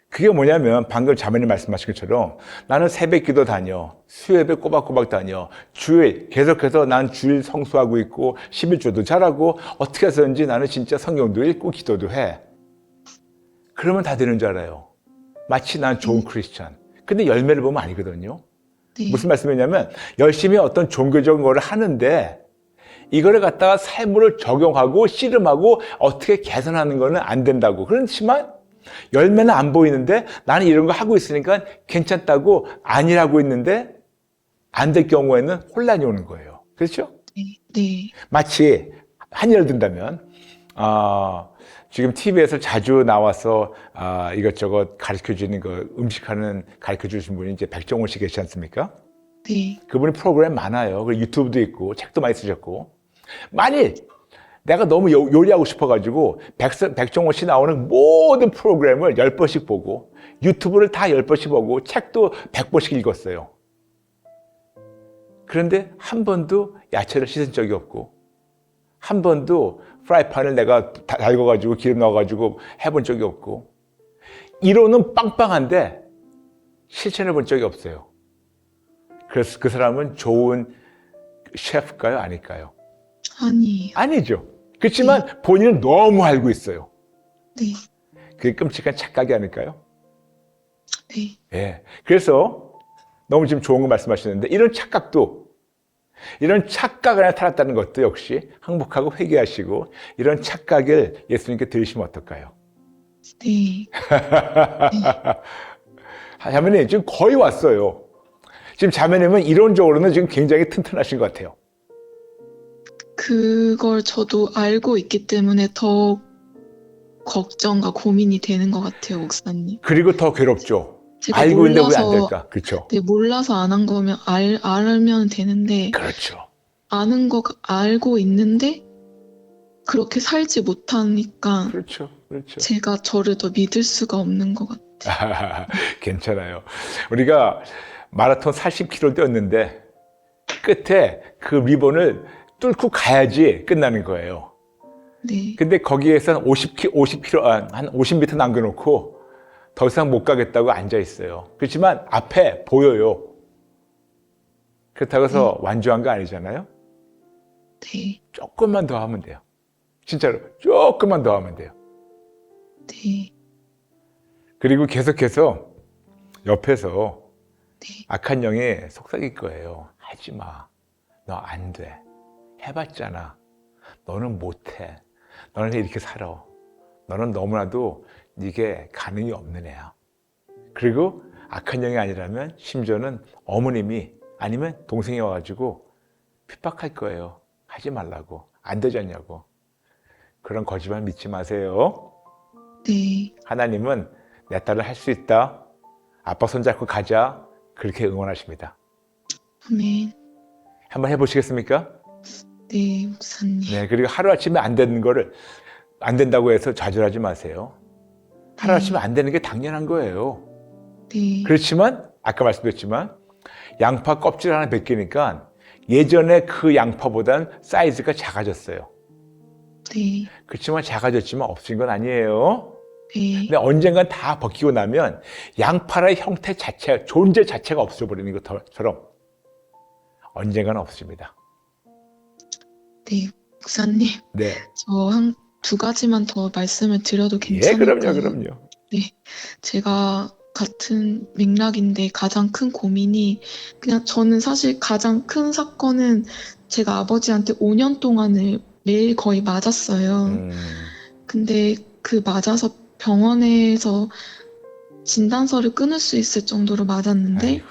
그게 뭐냐면 방금 자매님 말씀하신 것처럼 나는 새벽 기도 다녀, 수요예배 꼬박꼬박 다녀, 주일 계속해서 난 주일 성수하고 있고 11조도 잘하고 어떻게 해서든지 나는 진짜 성경도 읽고 기도도 해. 그러면 다 되는 줄 알아요. 마치 난 좋은 크리스천. 근데 열매를 보면 아니거든요. 네. 무슨 말씀이냐면 열심히 어떤 종교적인 거를 하는데 이거를 갖다가 삶으로 적용하고 씨름하고 어떻게 개선하는 거는 안 된다고. 그렇지만 열매는 안 보이는데 나는 이런 거 하고 있으니까 괜찮다고 아니라고 있는데 안 될 경우에는 혼란이 오는 거예요. 그렇죠? 네. 네. 마치 한 예를 든다면 지금 TV에서 자주 나와서 이것저것 가르쳐 주는 거 음식하는 가르쳐 주신 분이 이제 백종원 씨 계시지 않습니까? 네, 그분이 프로그램 많아요. 그리고 유튜브도 있고 책도 많이 쓰셨고. 만일 내가 너무 요리하고 싶어가지고 백종원 씨 나오는 모든 프로그램을 10번씩 보고 유튜브를 다 10번씩 보고 책도 100번씩 읽었어요. 그런데 한 번도 야채를 씻은 적이 없고 한 번도 프라이팬을 내가 달궈가지고 기름 넣어가지고 해본 적이 없고 이론은 빵빵한데 실천해 본 적이 없어요. 그래서 그 사람은 좋은 셰프일까요? 아닐까요? 아니에요. 아니죠. 그렇지만 본인은 너무 알고 있어요. 네, 그게 끔찍한 착각이 아닐까요? 네, 예. 그래서 너무 지금 좋은 거 말씀하시는데 이런 착각을 하나 타락다는 것도 역시 항복하고 회개하시고 이런 착각을 예수님께 드리시면 어떨까요? 네, 자매님 지금 거의 왔어요. 지금 자매님은 이론적으로는 지금 굉장히 튼튼하신 것 같아요. 그걸 저도 알고 있기 때문에 더 걱정과 고민이 되는 것 같아요, 목사님. 그리고 더 괴롭죠. 제가 알고 있는데 왜 안 몰라서, 될까? 그렇죠. 네, 몰라서 안 한 거면 알면 되는데, 그렇죠. 아는 거 알고 있는데, 그렇게 살지 못하니까, 그렇죠. 그렇죠. 제가 저를 더 믿을 수가 없는 것 같아요. 괜찮아요. 우리가 마라톤 40km 뛰었는데 끝에 그 리본을 뚫고 가야지 끝나는 거예요. 네, 근데 거기에서 50km, 한 50m 남겨놓고 더 이상 못 가겠다고 앉아 있어요. 그렇지만 앞에 보여요. 그렇다고 해서 완주한 거 아니잖아요. 네, 조금만 더 하면 돼요. 진짜로 조금만 더 하면 돼요. 네, 그리고 계속해서 옆에서 네, 악한 영이 속삭일 거예요. 하지 마. 너 안 돼. 해봤잖아. 너는 못해. 너는 이렇게 살아. 너는 너무나도 이게 가능이 없는 애야. 그리고 악한 영이 아니라면 심지어는 어머님이 아니면 동생이 와가지고 핍박할 거예요. 하지 말라고. 안 되지 않냐고. 그런 거짓말 믿지 마세요. 네, 하나님은 내 딸을 할 수 있다. 아빠 손잡고 가자. 그렇게 응원하십니다. 아멘. 한번 해보시겠습니까? 네, 목사님. 네, 그리고 하루아침에 안 되는 거를 안 된다고 해서 좌절하지 마세요. 하루아침에 안 되는 게 당연한 거예요. 네, 그렇지만 아까 말씀드렸지만 양파 껍질 하나 벗기니까 예전에 그 양파보단 사이즈가 작아졌어요. 네, 그렇지만 작아졌지만 없어진 건 아니에요. 네, 근데 언젠간 다 벗기고 나면 양파의 형태 자체, 존재 자체가 없어버리는 것처럼 언젠가는 없습니다. 네, 목사님. 네. 저 두 가지만 더 말씀을 드려도 예, 괜찮을까요? 그럼요. 네, 제가 같은 맥락인데 가장 큰 고민이 그냥 저는 사실 가장 큰 사건은 제가 아버지한테 5년 동안을 매일 거의 맞았어요. 근데 그 맞아서 병원에서 진단서를 끊을 수 있을 정도로 맞았는데 아이고.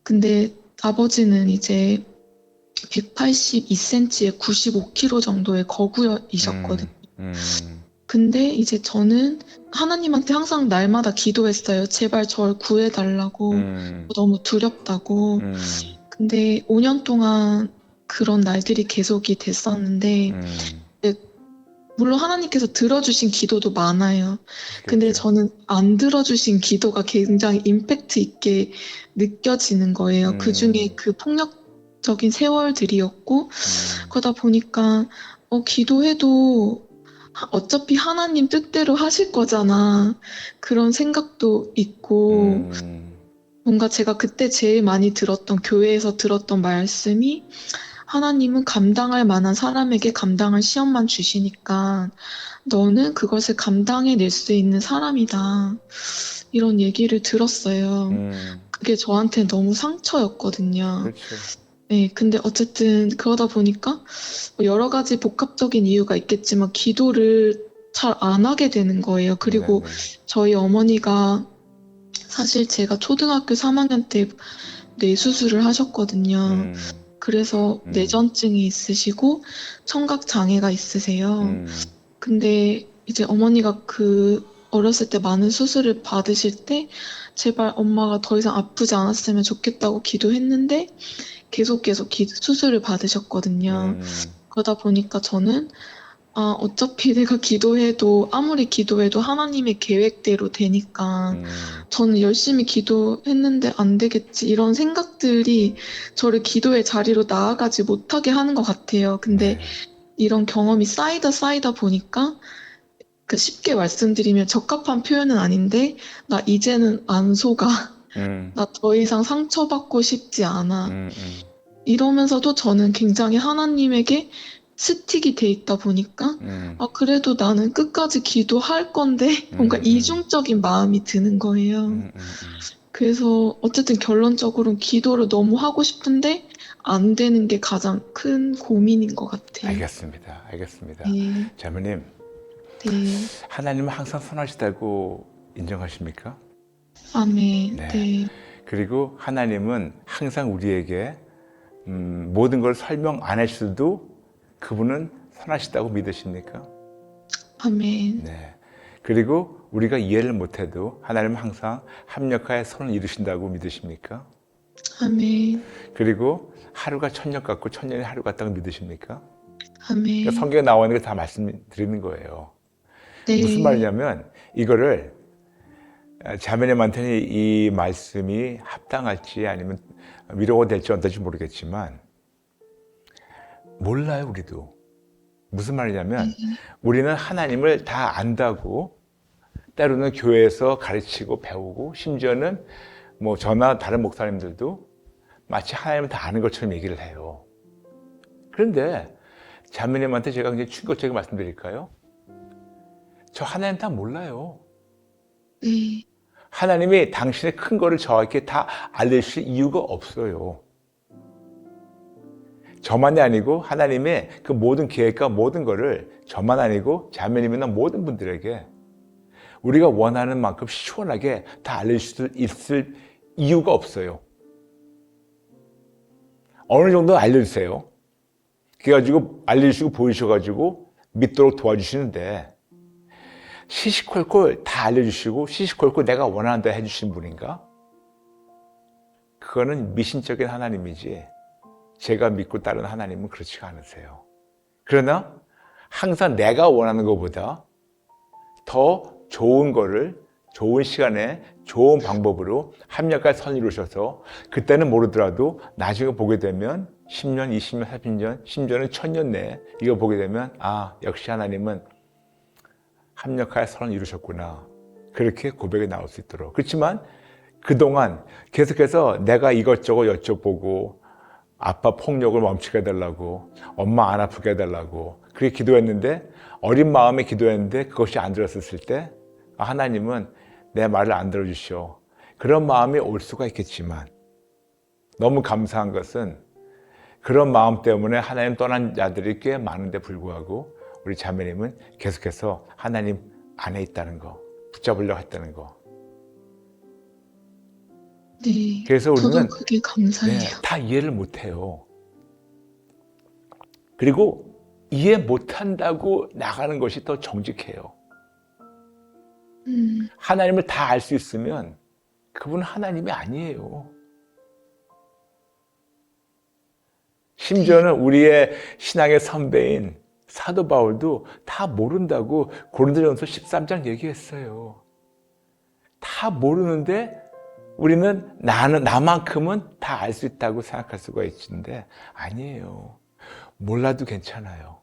근데 아버지는 이제 182cm에 95kg 정도의 거구이셨거든요. 근데 이제 저는 하나님한테 항상 날마다 기도했어요. 제발 저를 구해달라고. 너무 두렵다고. 근데 5년 동안 그런 날들이 계속이 됐었는데, 물론 하나님께서 들어주신 기도도 많아요. 근데 그렇죠. 저는 안 들어주신 기도가 굉장히 임팩트 있게 느껴지는 거예요. 그 중에 그 폭력적인 세월들이었고, 그러다 보니까, 기도해도 어차피 하나님 뜻대로 하실 거잖아. 그런 생각도 있고, 뭔가 제가 그때 제일 많이 교회에서 들었던 말씀이 하나님은 감당할 만한 사람에게 감당할 시험만 주시니까 너는 그것을 감당해낼 수 있는 사람이다. 이런 얘기를 들었어요. 그게 저한테 너무 상처였거든요. 그렇죠. 네, 근데 어쨌든 그러다 보니까 여러 가지 복합적인 이유가 있겠지만 기도를 잘 안 하게 되는 거예요. 그리고 저희 어머니가 사실 제가 초등학교 3학년 때 뇌수술을 하셨거든요. 그래서 뇌전증이 있으시고 청각 장애가 있으세요. 근데 이제 어머니가 그 어렸을 때 많은 수술을 받으실 때 제발 엄마가 더 이상 아프지 않았으면 좋겠다고 기도했는데 계속 수술을 받으셨거든요. 음, 그러다 보니까 저는 어차피 내가 아무리 기도해도 하나님의 계획대로 되니까 음, 저는 열심히 기도했는데 안 되겠지. 이런 생각들이 저를 기도의 자리로 나아가지 못하게 하는 것 같아요. 근데 네. 이런 경험이 쌓이다 보니까 쉽게 말씀드리면 적합한 표현은 아닌데, 나 이제는 안 속아. 음, 나 더 이상 상처받고 싶지 않아. 음, 음, 이러면서도 저는 굉장히 하나님에게 스틱이 돼 있다 보니까, 음, 그래도 나는 끝까지 기도할 건데, 뭔가 음, 이중적인 마음이 드는 거예요. 음. 그래서 어쨌든 결론적으로는 기도를 너무 하고 싶은데, 안 되는 게 가장 큰 고민인 것 같아요. 알겠습니다. 알겠습니다. 네, 자매님, 네, 하나님은 항상 선하시다고 인정하십니까? 아멘, 네. 네, 그리고 하나님은 항상 우리에게 모든 걸 설명 안 하셔도 그분은 선하시다고 믿으십니까? 아멘, 네. 그리고 우리가 이해를 못해도 하나님은 항상 합력하여 선을 이루신다고 믿으십니까? 아멘, 그리고 하루가 천년 같고 천년이 하루 같다고 믿으십니까? 그러니까 아멘, 성경에 나와 있는 걸 다 말씀드리는 거예요. 무슨 네, 말이냐면 이거를 자매님한테는 이 말씀이 합당할지 아니면 위로가 될지 어떨지 모르겠지만 몰라요, 우리도. 무슨 말이냐면 네, 우리는 하나님을 다 안다고 때로는 교회에서 가르치고 배우고 심지어는 뭐 저나 다른 목사님들도 마치 하나님을 다 아는 것처럼 얘기를 해요. 그런데 자매님한테 제가 굉장히 충격적인 말씀드릴까요? 저 하나님 다 몰라요. 네, 하나님이 당신의 큰 거를 저에게 다 알려주실 이유가 없어요. 저만이 아니고 하나님의 그 모든 계획과 모든 거를 저만 아니고 자매님이나 모든 분들에게 우리가 원하는 만큼 시원하게 다 알려줄 수 있을 이유가 없어요. 어느 정도 알려주세요. 그래가지고 알려주시고 보이셔가지고 믿도록 도와주시는데 시시콜콜 다 알려주시고 시시콜콜 내가 원하는 대로 해주신 분인가? 그거는 미신적인 하나님이지 제가 믿고 따르는 하나님은 그렇지가 않으세요. 그러나 항상 내가 원하는 것보다 더 좋은 거를 좋은 시간에 좋은 방법으로 합력할 선을 이루셔서 그때는 모르더라도 나중에 보게 되면 10년, 20년, 30년, 심지어는 1000년 내에 이거 보게 되면 역시 하나님은 합력할 선을 이루셨구나. 그렇게 고백이 나올 수 있도록. 그렇지만 그동안 계속해서 내가 이것저것 여쭤보고 아빠 폭력을 멈추게 해달라고 엄마 안 아프게 해달라고 그렇게 기도했는데 어린 마음에 기도했는데 그것이 안 들었을 때 하나님은 내 말을 안 들어주시오. 그런 마음이 올 수가 있겠지만 너무 감사한 것은 그런 마음 때문에 하나님 떠난 자들이 꽤 많은데 불구하고 우리 자매님은 계속해서 하나님 안에 있다는 거, 붙잡으려고 했다는 거. 네. 그래서 저도 우리는 그게 감사해요. 다 이해를 못해요. 그리고 이해 못한다고 나가는 것이 더 정직해요. 하나님을 다 알 수 있으면 그분은 하나님이 아니에요. 심지어는 우리의 신앙의 선배인 사도 바울도 다 모른다고 고린도전서 13장 얘기했어요. 다 모르는데 우리는 나만큼은 다 알 수 있다고 생각할 수가 있는데 아니에요. 몰라도 괜찮아요.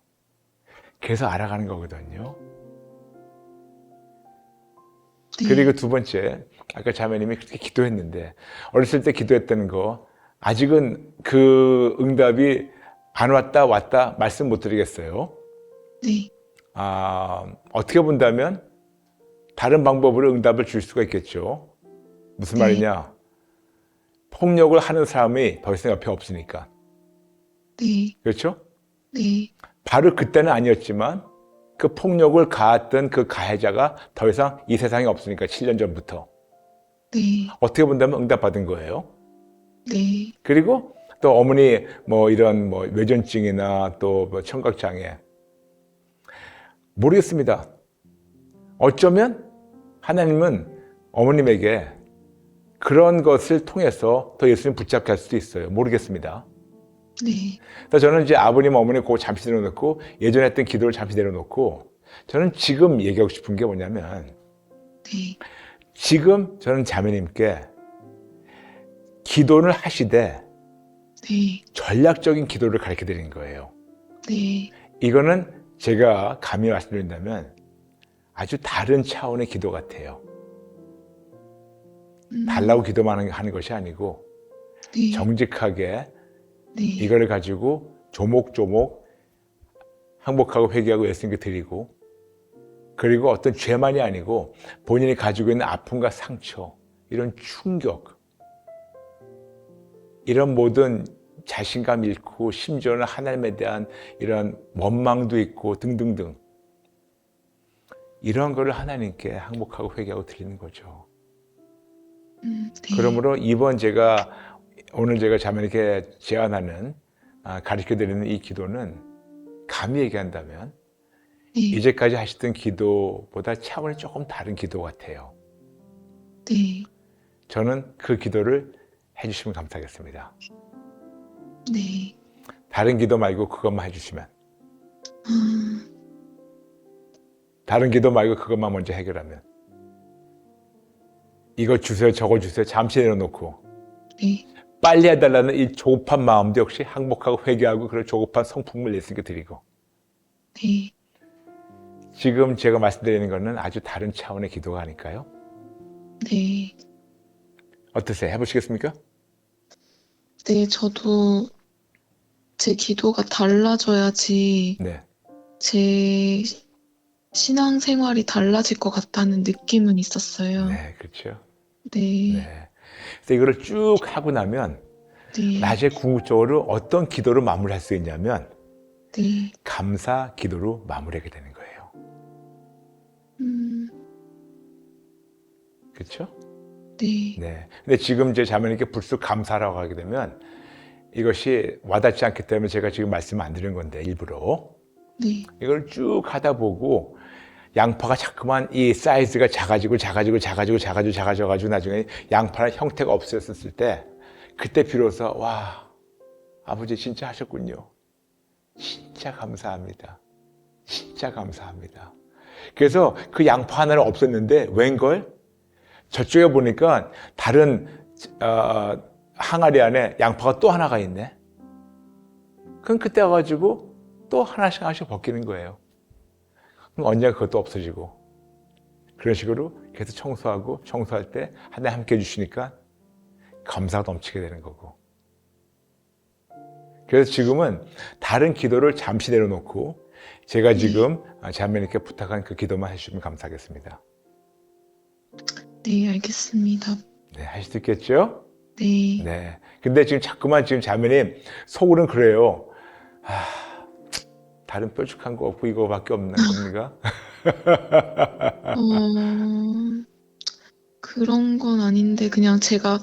그래서 알아가는 거거든요. 네. 그리고 두 번째, 아까 자매님이 그렇게 기도했는데 어렸을 때 기도했다는 거 아직은 그 응답이 안 왔다 말씀 못 드리겠어요. 네. 어떻게 본다면 다른 방법으로 응답을 줄 수가 있겠죠. 무슨 네. 말이냐? 폭력을 하는 사람이 더 이상 옆에 없으니까. 네. 그렇죠? 네. 바로 그때는 아니었지만 그 폭력을 가했던 그 가해자가 더 이상 이 세상에 없으니까 7년 전부터. 네. 어떻게 본다면 응답받은 거예요. 네. 그리고 또 어머니 이런 외전증이나 또 청각장애 모르겠습니다. 어쩌면 하나님은 어머님에게 그런 것을 통해서 더 예수님 붙잡게 할 수도 있어요. 모르겠습니다. 네. 그래서 저는 이제 아버님, 어머니 그거 잠시 내려놓고 예전에 했던 기도를 잠시 내려놓고 저는 지금 얘기하고 싶은 게 뭐냐면 네. 지금 저는 자매님께 기도를 하시되 네. 전략적인 기도를 가르쳐 드리는 거예요. 네. 이거는 제가 감히 말씀드린다면 아주 다른 차원의 기도 같아요. 달라고 기도만 하는 것이 아니고 네. 정직하게 네. 이거를 가지고 조목조목 항복하고 회개하고 예수님께 드리고 그리고 어떤 죄만이 아니고 본인이 가지고 있는 아픔과 상처, 이런 충격, 이런 모든 자신감 잃고 심지어는 하나님에 대한 이런 원망도 있고 등등등 이런 거를 하나님께 항복하고 회개하고 드리는 거죠. 네. 그러므로 오늘 제가 자매님께 제안하는 가르쳐 드리는 이 기도는 감히 얘기한다면 네. 이제까지 하시던 기도보다 차원이 조금 다른 기도 같아요. 네. 저는 그 기도를 해주시면 감사하겠습니다. 네. 다른 기도 말고 그것만 해주시면. 다른 기도 말고 그것만 먼저 해결하면. 이거 주세요, 저거 주세요, 잠시 내려놓고. 네. 빨리 해달라는 이 조급한 마음도 역시 항복하고 회개하고 그런 조급한 성품을 예수님께 드리고. 네. 지금 제가 말씀드리는 것은 아주 다른 차원의 기도가 아닐까요? 네. 어떠세요? 해보시겠습니까? 네, 저도 제 기도가 달라져야지 네. 제 신앙생활이 달라질 것 같다는 느낌은 있었어요. 네, 그렇죠. 네. 네. 그래서 이거를 쭉 하고 나면 네. 낮에 궁극적으로 어떤 기도로 마무리할 수 있냐면 네. 감사 기도로 마무리하게 되는 거예요. 그렇죠? 네. 네. 근데 지금 제 자매님께 불쑥 감사라고 하게 되면 이것이 와닿지 않기 때문에 제가 지금 말씀 안 드리는 건데 일부러 네. 이걸 쭉 하다 보고 양파가 자꾸만 이 사이즈가 작아지고 나중에 양파의 형태가 없어졌을 때 그때 비로소 와, 아버지 진짜 하셨군요. 진짜 감사합니다. 진짜 감사합니다. 그래서 그 양파 하나를 없앴는데 웬걸? 저쪽에 보니까 다른 항아리 안에 양파가 또 하나가 있네. 그럼 그때 와가지고 또 하나씩 벗기는 거예요. 그럼 언젠가 그것도 없어지고 그런 식으로 계속 청소할 때 하나님 함께 해주시니까 감사가 넘치게 되는 거고. 그래서 지금은 다른 기도를 잠시 내려놓고 제가 지금 자매님께 부탁한 그 기도만 해주시면 감사하겠습니다. 네, 알겠습니다. 네, 하실 수 있겠죠? 네. 네. 근데 지금 자꾸만 자매님 속으로는 그래요. 다른 뾰족한 거 없고 이거밖에 없는 겁니까? 그런 건 아닌데 그냥 제가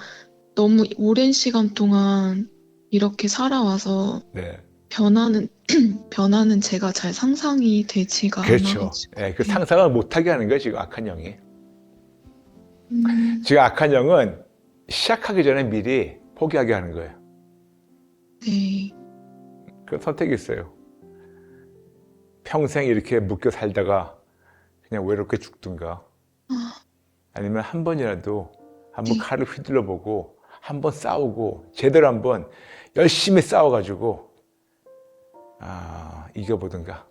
너무 오랜 시간 동안 이렇게 살아와서 네. 변화는 제가 잘 상상이 되지가 그렇죠. 않아가지고. 네, 그 상상을 못하게 하는 거예요, 지금 악한 영이. 음, 지금 악한 영은 시작하기 전에 미리 포기하게 하는 거예요. 네. 그 선택이 있어요. 평생 이렇게 묶여 살다가 그냥 외롭게 죽든가 아니면 한 번이라도 한번 네. 칼을 휘둘러 보고 한번 싸우고 제대로 한번 열심히 싸워가지고 이겨보든가.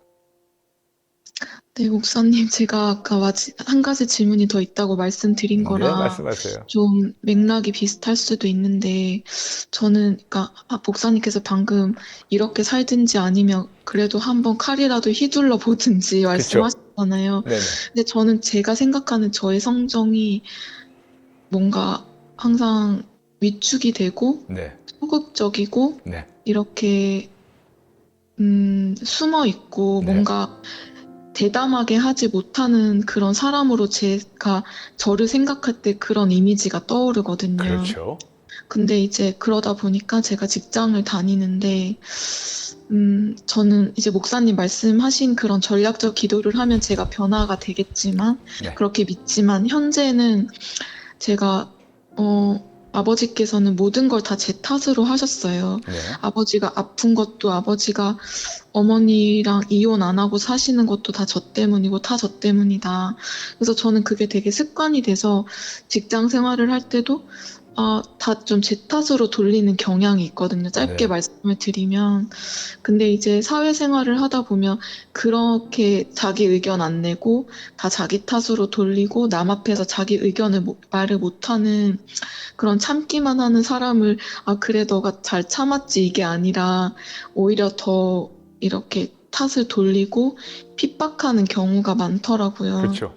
네, 목사님, 제가 아까 한 가지 질문이 더 있다고 말씀드린 네, 거라 말씀하세요. 좀 맥락이 비슷할 수도 있는데 저는 그러니까 목사님께서 방금 이렇게 살든지 아니면 그래도 한번 칼이라도 휘둘러 보든지 말씀하셨잖아요. 네네. 근데 저는 제가 생각하는 저의 성정이 뭔가 항상 위축이 되고 네, 소극적이고 네, 이렇게 숨어 있고 네. 뭔가 대담하게 하지 못하는 그런 사람으로 제가 저를 생각할 때 그런 이미지가 떠오르거든요. 그렇죠. 근데 이제 그러다 보니까 제가 직장을 다니는데, 저는 이제 목사님 말씀하신 그런 전략적 기도를 하면 제가 변화가 되겠지만, 네. 그렇게 믿지만, 현재는 제가, 아버지께서는 모든 걸 다 제 탓으로 하셨어요. 네. 아버지가 아픈 것도 아버지가 어머니랑 이혼 안 하고 사시는 것도 다 저 때문이고 다 저 때문이다. 그래서 저는 그게 되게 습관이 돼서 직장 생활을 할 때도 다 좀 제 탓으로 돌리는 경향이 있거든요. 짧게 네. 말씀을 드리면. 근데 이제 사회생활을 하다 보면 그렇게 자기 의견 안 내고 다 자기 탓으로 돌리고 남 앞에서 자기 의견을 말을 못하는 그런 참기만 하는 사람을 그래 너가 잘 참았지 이게 아니라 오히려 더 이렇게 탓을 돌리고 핍박하는 경우가 많더라고요. 그렇죠.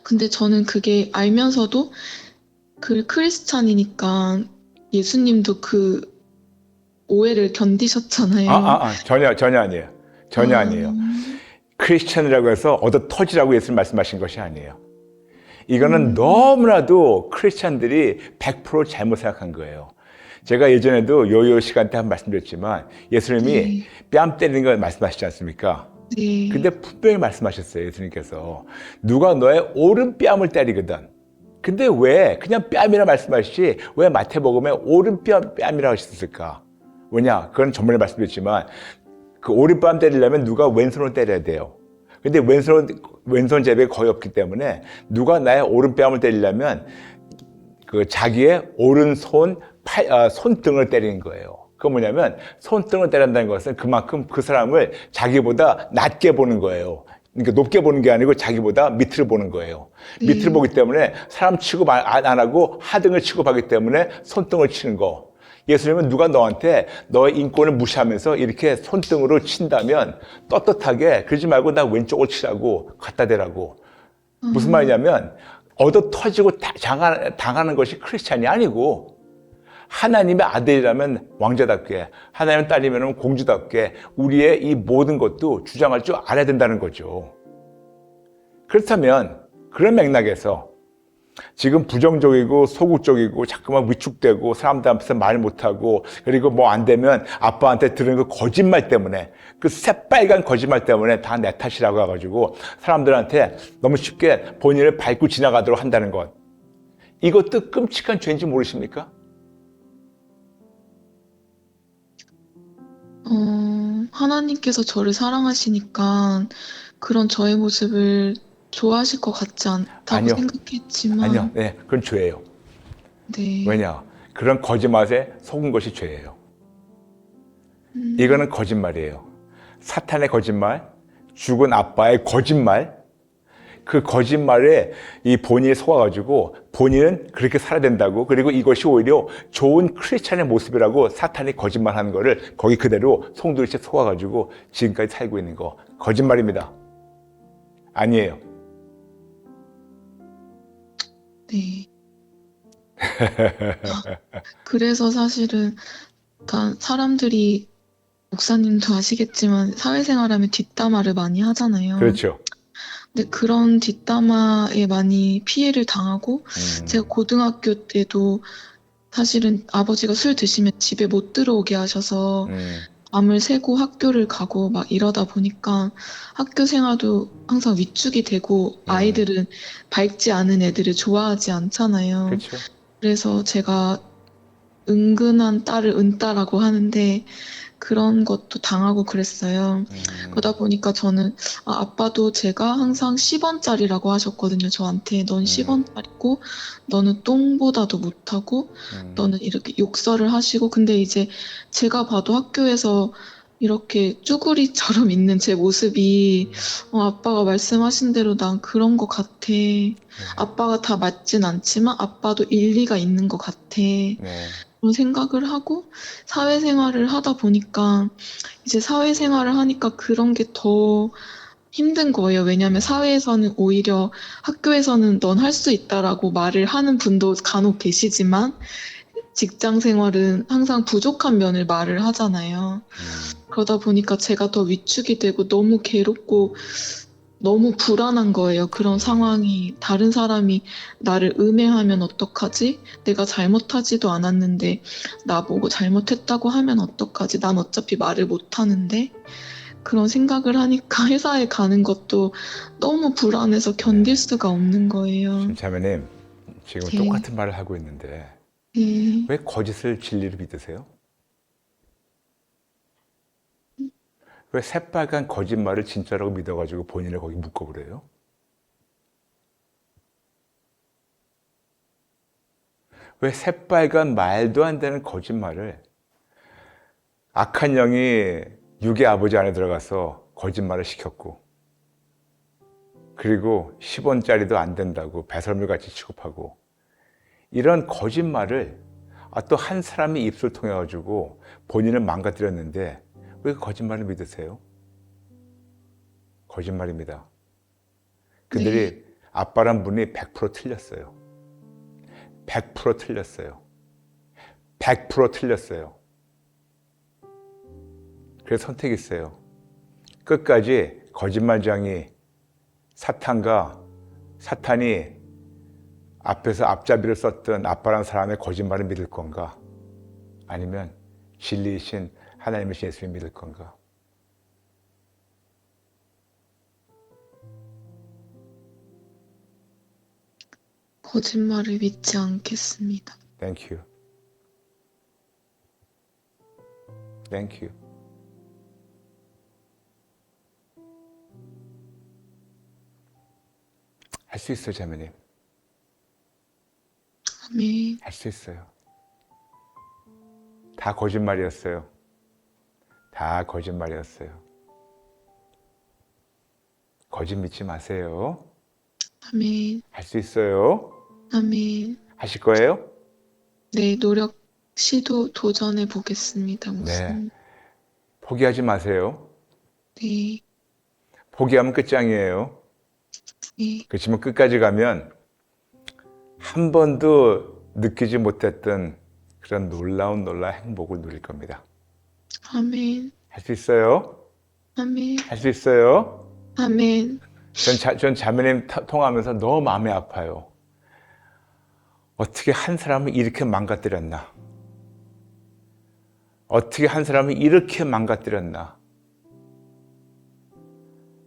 근데 저는 그게 알면서도 그 크리스찬이니까 예수님도 그 오해를 견디셨잖아요. 전혀 아니에요. 전혀 아니에요. 크리스천이라고 해서 얻어 터지라고 예수님 말씀하신 것이 아니에요. 이거는 너무나도 크리스찬들이 100% 잘못 생각한 거예요. 제가 예전에도 요요 시간 때 한 말씀드렸지만 예수님이 네. 뺨 때리는 걸 말씀하시지 않습니까? 네. 근데 분명히 말씀하셨어요. 예수님께서 누가 너의 오른뺨을 때리거든. 근데 왜 그냥 뺨이라 말씀하시지 왜 마태복음에 오른뺨이라고 하셨을까? 왜냐? 그건 전번에 말씀드렸지만 그 오른뺨 때리려면 누가 왼손으로 때려야 돼요. 근데 왼손 제비가 거의 없기 때문에 누가 나의 오른뺨을 때리려면 그 자기의 오른손 손등을 때리는 거예요. 그건 뭐냐면 손등을 때린다는 것은 그만큼 그 사람을 자기보다 낮게 보는 거예요. 그러니까 높게 보는 게 아니고 자기보다 밑으로 보는 거예요. 밑으로 보기 때문에 사람 취급 안 하고 하등을 취급하기 때문에 손등을 치는 거. 예수님은 누가 너한테 너의 인권을 무시하면서 이렇게 손등으로 친다면 떳떳하게 그러지 말고 나 왼쪽을 치라고 갖다 대라고. 무슨 말이냐면 얻어 터지고 당하는 것이 크리스찬이 아니고 하나님의 아들이라면 왕자답게 하나님의 딸이면 공주답게 우리의 이 모든 것도 주장할 줄 알아야 된다는 거죠. 그렇다면 그런 맥락에서 지금 부정적이고 소극적이고 자꾸만 위축되고 사람들 앞에서 말 못하고 그리고 뭐 안 되면 아빠한테 들은 그 거짓말 때문에 그 새빨간 거짓말 때문에 다 내 탓이라고 해가지고 사람들한테 너무 쉽게 본인을 밟고 지나가도록 한다는 것, 이것도 끔찍한 죄인지 모르십니까? 하나님께서 저를 사랑하시니까 그런 저의 모습을 좋아하실 것 같지 않다고 아니요. 생각했지만 아니요. 네, 그건 죄예요. 네. 왜냐? 그런 거짓말에 속은 것이 죄예요. 이거는 거짓말이에요. 사탄의 거짓말, 죽은 아빠의 거짓말, 그 거짓말에 이 본인이 속아가지고 본인은 그렇게 살아야 된다고, 그리고 이것이 오히려 좋은 크리스찬의 모습이라고 사탄이 거짓말하는 거를 거기 그대로 송두리째 속아가지고 지금까지 살고 있는 거 거짓말입니다. 아니에요. 네. 그래서 사실은 사람들이 목사님도 아시겠지만 사회생활하면 뒷담화를 많이 하잖아요. 그렇죠. 근데 그런 뒷담화에 많이 피해를 당하고 제가 고등학교 때도 사실은 아버지가 술 드시면 집에 못 들어오게 하셔서 밤을 새고 학교를 가고 막 이러다 보니까 학교 생활도 항상 위축이 되고 아이들은 밝지 않은 애들을 좋아하지 않잖아요. 그렇죠. 그래서 제가 은근한 딸을 은따라고 하는데 그런 것도 당하고 그랬어요. 그러다 보니까 저는 아빠도 제가 항상 10원짜리라고 하셨거든요. 저한테 넌 10원짜리고 너는 똥보다도 못하고 너는 이렇게 욕설을 하시고, 근데 이제 제가 봐도 학교에서 이렇게 쭈구리처럼 있는 제 모습이 아빠가 말씀하신 대로 난 그런 것 같아. 아빠가 다 맞진 않지만 아빠도 일리가 있는 것 같아. 그런 생각을 하고 사회생활을 하다 보니까 이제 사회생활을 하니까 그런 게 더 힘든 거예요. 왜냐하면 사회에서는 오히려 학교에서는 넌 할 수 있다라고 말을 하는 분도 간혹 계시지만 직장 생활은 항상 부족한 면을 말을 하잖아요. 그러다 보니까 제가 더 위축이 되고 너무 괴롭고 너무 불안한 거예요. 그런 상황이 다른 사람이 나를 음해하면 어떡하지? 내가 잘못하지도 않았는데 나보고 잘못했다고 하면 어떡하지? 난 어차피 말을 못하는데 그런 생각을 하니까 회사에 가는 것도 너무 불안해서 견딜 수가 없는 거예요. 지금 자매님, 지금 네, 똑같은 말을 하고 있는데 네, 왜 거짓을 진리로 믿으세요? 왜 새빨간 거짓말을 진짜라고 믿어가지고 본인을 거기 묶어버려요? 왜 새빨간 말도 안 되는 거짓말을 악한 영이 육의 아버지 안에 들어가서 거짓말을 시켰고 그리고 10원짜리도 안 된다고 배설물같이 취급하고 이런 거짓말을 또 한 사람이 입술 통해 가지고 본인을 망가뜨렸는데 왜 그 거짓말을 믿으세요? 거짓말입니다. 그들이 아빠란 분이 100% 틀렸어요. 100% 틀렸어요. 100% 틀렸어요. 그래서 선택이 있어요. 끝까지 거짓말장이 사탄이 앞에서 앞잡이를 썼던 아빠란 사람의 거짓말을 믿을 건가? 아니면 진리이신 하나님이신 예수님 믿을 건가? 거짓말을 믿지 않겠습니다. Thank you. Thank you. 할 수 있어요, 자매님. 아멘, 할 수 있어요. 다 거짓말이었어요. 다 거짓말이었어요. 거짓 믿지 마세요. 아멘, 할 수 있어요. 아멘. 하실 거예요? 네, 시도 도전해 보겠습니다, 네. 목사님. 포기하지 마세요. 네, 포기하면 끝장이에요. 네, 그렇지만 끝까지 가면 한 번도 느끼지 못했던 그런 놀라운 행복을 누릴 겁니다. 아멘, 할 수 있어요? 아멘, 할 수 있어요? 아멘. 전 자매님 통하면서 너무 마음이 아파요. 어떻게 한 사람을 이렇게 망가뜨렸나? 어떻게 한 사람을 이렇게 망가뜨렸나?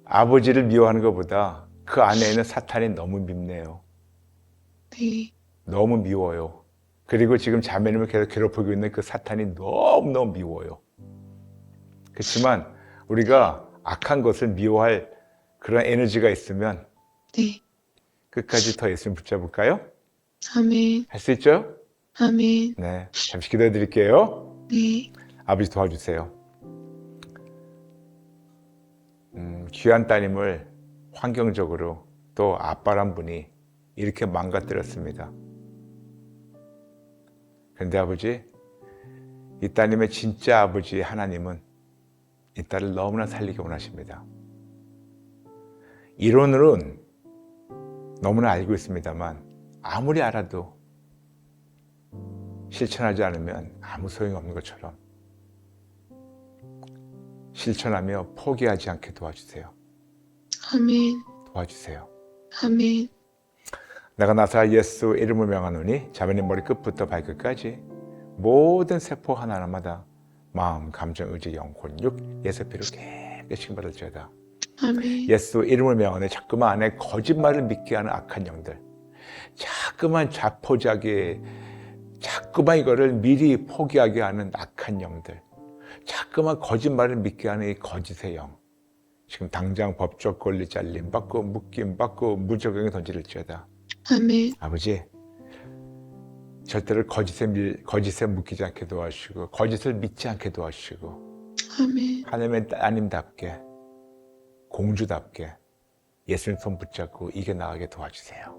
아버지를 미워하는 것보다 그 안에 있는 사탄이 너무 밉네요. 네, 너무 미워요. 그리고 지금 자매님을 계속 괴롭히고 있는 그 사탄이 너무너무 미워요. 그렇지만 우리가 악한 것을 미워할 그런 에너지가 있으면 네, 끝까지 더 예수님 붙잡을까요? 아멘, 할 수 있죠? 아멘, 네, 잠시 기도해 드릴게요. 네, 아버지 도와주세요. 귀한 따님을 환경적으로 또 아빠란 분이 이렇게 망가뜨렸습니다. 그런데 아버지, 이 따님의 진짜 아버지 하나님은 이 딸을 너무나 살리기 원하십니다. 이론으로는 너무나 알고 있습니다만 아무리 알아도 실천하지 않으면 아무 소용이 없는 것처럼 실천하며 포기하지 않게 도와주세요. 아멘, 도와주세요. 아멘. 내가 나사 예수 이름을 명하노니 자매님 머리 끝부터 발끝까지 모든 세포 하나하나마다 마음, 감정, 의지, 영혼, 육, 예수 피로 깨끗이 받을지어다. 아멘, 예수 이름을 명하노니 자꾸만 안에 거짓말을 믿게 하는 악한 영들, 자꾸만 자포자기, 자꾸만 이거를 미리 포기하게 하는 악한 영들, 자꾸만 거짓말을 믿게 하는 이 거짓의 영, 지금 당장 법적 권리 잘림 받고 묶임 받고 무적용에 던질지어다. 아멘, 아버지, 절대로 거짓에 묶이지 않게 도와주시고 거짓을 믿지 않게 도와주시고 아멘, 하나님의 따님답게 공주답게 예수님 손 붙잡고 이겨나가게 도와주세요.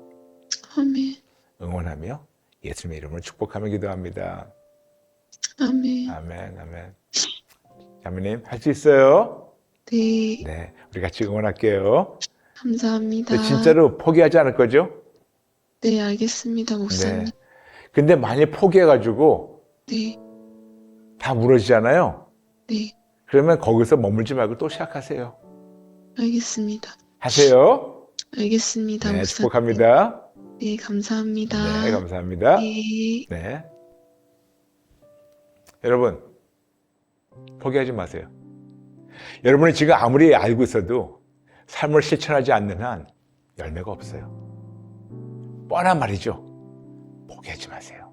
아멘, 응원하며 예수님의 이름으로 축복하며 기도합니다. 아멘. 아멘, 아멘. 자매님 할 수 있어요? 네, 네, 우리 같이 응원할게요. 감사합니다. 근데 진짜로 포기하지 않을 거죠? 네, 알겠습니다, 목사님. 네. 근데 만약 포기해가지고 네, 다 무너지잖아요. 네, 그러면 거기서 머물지 말고 또 시작하세요. 알겠습니다. 하세요. 알겠습니다, 네, 목사님. 축복합니다. 네, 감사합니다. 네, 감사합니다. 네. 네. 여러분, 포기하지 마세요. 여러분이 지금 아무리 알고 있어도 삶을 실천하지 않는 한 열매가 없어요. 뻔한 말이죠. 포기하지 마세요.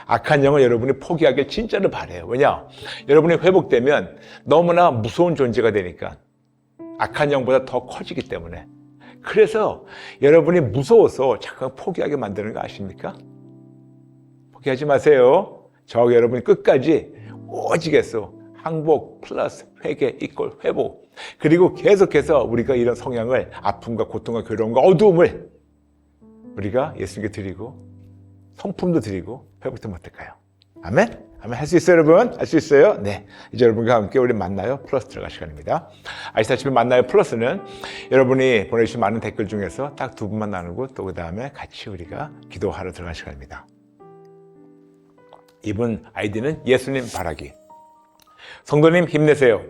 악한 영을 여러분이 포기하길 진짜로 바라요. 왜냐? 여러분이 회복되면 너무나 무서운 존재가 되니까. 악한 영보다 더 커지기 때문에. 그래서 여러분이 무서워서 잠깐 포기하게 만드는 거 아십니까? 포기하지 마세요. 저 여러분이 끝까지 오직에서 항복 플러스 회개 이꼴 회복, 그리고 계속해서 우리가 이런 성향을, 아픔과 고통과 괴로움과 어두움을 우리가 예수님께 드리고 성품도 드리고 회복되면 어떨까요? 아멘? 아멘. 할 수 있어요, 여러분? 할 수 있어요? 네. 이제 여러분과 함께 우리 만나요 플러스 들어갈 시간입니다. 아시다시피 만나요 플러스는 여러분이 보내주신 많은 댓글 중에서 딱 두 분만 나누고 또 그 다음에 같이 우리가 기도하러 들어갈 시간입니다. 이분 아이디는 예수님 바라기. 성도님 힘내세요.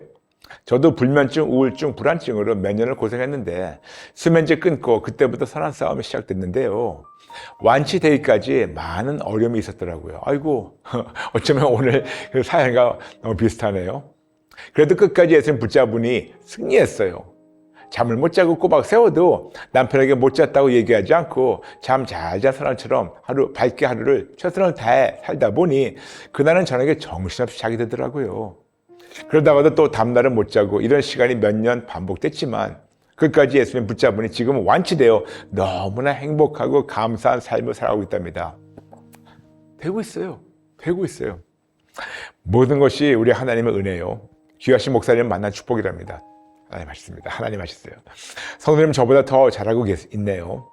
저도 불면증, 우울증, 불안증으로 몇 년을 고생했는데 수면제 끊고 그때부터 선한 싸움이 시작됐는데요. 완치되기까지 많은 어려움이 있었더라고요. 아이고, 어쩌면 오늘 그 사연과 너무 비슷하네요. 그래도 끝까지 예수님 붙잡으니 승리했어요. 잠을 못 자고 꼬박 세워도 남편에게 못 잤다고 얘기하지 않고 잠 잘 잔 사람처럼 밝게 하루를 최선을 다해 살다 보니 그날은 저녁에 정신없이 자게 되더라고요. 그러다가도 또 다음날은 못 자고 이런 시간이 몇 년 반복됐지만 끝까지 예수님 붙잡으니 지금은 완치되어 너무나 행복하고 감사한 삶을 살아가고 있답니다. 되고 있어요. 되고 있어요. 모든 것이 우리 하나님의 은혜요. 귀하신 목사님 만난 축복이랍니다. 하나님 맛있습니다. 하나님 맛있어요. 성도님 저보다 더 잘하고 있네요.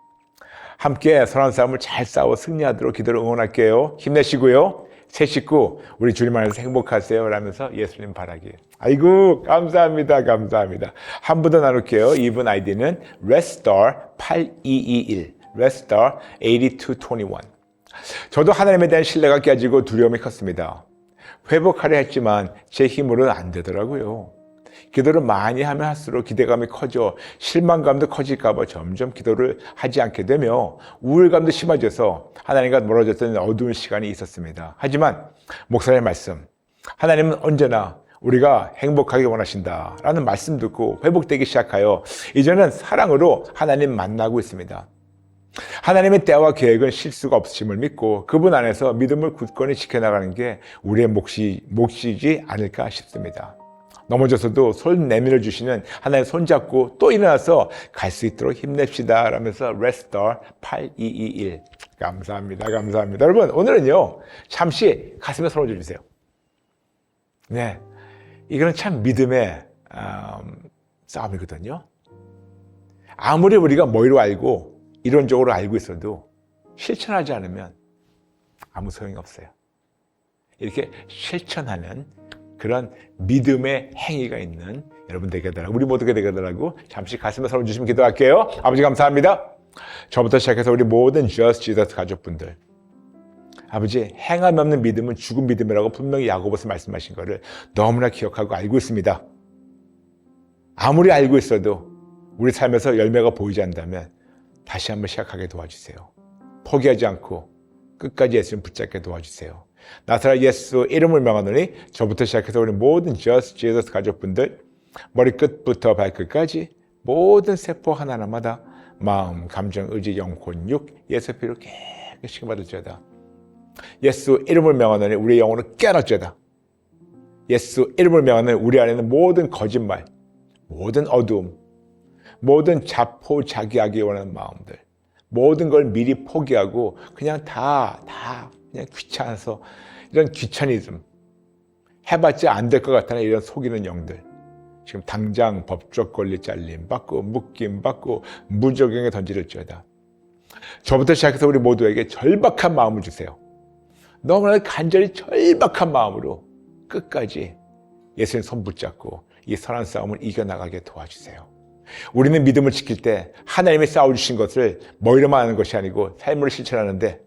함께 선한 싸움을 잘 싸워 승리하도록 기도를 응원할게요. 힘내시고요. 새 식구 우리 주님 안에서 행복하세요 라면서 예수님 바라기. 아이고 감사합니다. 감사합니다. 한 분 더 나눌게요. 이분 아이디는 Restar 8221 Restar 8221. 저도 하나님에 대한 신뢰가 깨지고 두려움이 컸습니다. 회복하려 했지만 제 힘으로는 안 되더라고요. 기도를 많이 하면 할수록 기대감이 커져 실망감도 커질까 봐 점점 기도를 하지 않게 되며 우울감도 심해져서 하나님과 멀어졌던 어두운 시간이 있었습니다. 하지만 목사님의 말씀, 하나님은 언제나 우리가 행복하게 원하신다 라는 말씀 듣고 회복되기 시작하여 이제는 사랑으로 하나님 만나고 있습니다. 하나님의 때와 계획은 실수가 없으심을 믿고 그분 안에서 믿음을 굳건히 지켜나가는 게 우리의 몫이지 않을까 싶습니다. 넘어져서도 손 내밀어 주시는 하나님 손잡고 또 일어나서 갈 수 있도록 힘냅시다 라면서 Restar 8221. 감사합니다. 감사합니다. 여러분 오늘은요 잠시 가슴에 손을 얹어주세요. 네, 이거는 참 믿음의 싸움이거든요. 아무리 우리가 머리로 알고 이론적으로 알고 있어도 실천하지 않으면 아무 소용이 없어요. 이렇게 실천하는 그런 믿음의 행위가 있는 여러분 되게 되라고, 우리 모두가 되게 되라고 잠시 가슴에 손을 주시면 기도할게요. 아버지 감사합니다. 저부터 시작해서 우리 모든 Just Jesus 가족분들, 아버지 행함 없는 믿음은 죽은 믿음이라고 분명히 야고보서 말씀하신 것을 너무나 기억하고 알고 있습니다. 아무리 알고 있어도 우리 삶에서 열매가 보이지 않는다면 다시 한번 시작하게 도와주세요. 포기하지 않고 끝까지 예수님 붙잡게 도와주세요. 나사렛 예수 이름을 명하노니 저부터 시작해서 우리 모든 Just Jesus 가족분들 머리끝부터 발끝까지 모든 세포 하나하나마다 마음, 감정, 의지, 영혼, 육 예수 피로 깨끗이 받을지어다. 예수 이름을 명하노니 우리 영혼을 깨어날지어다. 예수 이름을 명하노니 우리 안에는 모든 거짓말, 모든 어두움, 모든 자포자기하기 원하는 마음들, 모든 걸 미리 포기하고 그냥 다 그냥 귀찮아서 이런 귀차니즘, 해봤자 안 될 것 같다는 이런 속이는 영들, 지금 당장 법적 권리 잘림 받고 묶임 받고 무적용에 던지를지어다. 저부터 시작해서 우리 모두에게 절박한 마음을 주세요. 너무나 간절히 절박한 마음으로 끝까지 예수님 손 붙잡고 이 선한 싸움을 이겨나가게 도와주세요. 우리는 믿음을 지킬 때 하나님이 싸워주신 것을 머리로만 하는 것이 아니고 삶으로 실천하는데,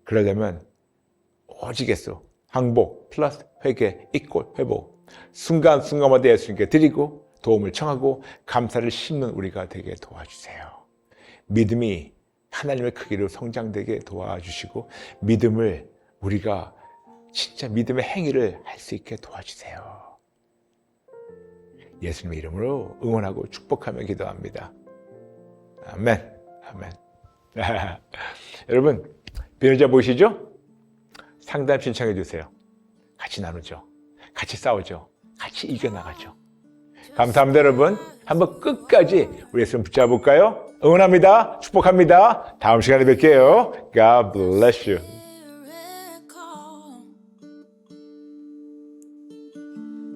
그러려면 오직에서 항복 플러스 회개 이꼴 회복, 순간순간마다 예수님께 드리고 도움을 청하고 감사를 심는 우리가 되게 도와주세요. 믿음이 하나님의 크기로 성장되게 도와주시고 믿음을 우리가 진짜 믿음의 행위를 할 수 있게 도와주세요. 예수님의 이름으로 응원하고 축복하며 기도합니다. 아멘. 아멘. 여러분, 비전자 보이시죠? 상담 신청해 주세요. 같이 나누죠. 같이 싸우죠. 같이 이겨나가죠. 감사합니다, 여러분. 한번 끝까지 우리 예수님 붙잡을까요? 응원합니다. 축복합니다. 다음 시간에 뵐게요. God bless you.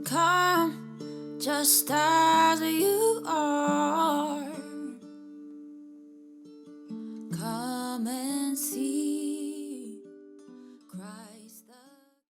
Come just as you are.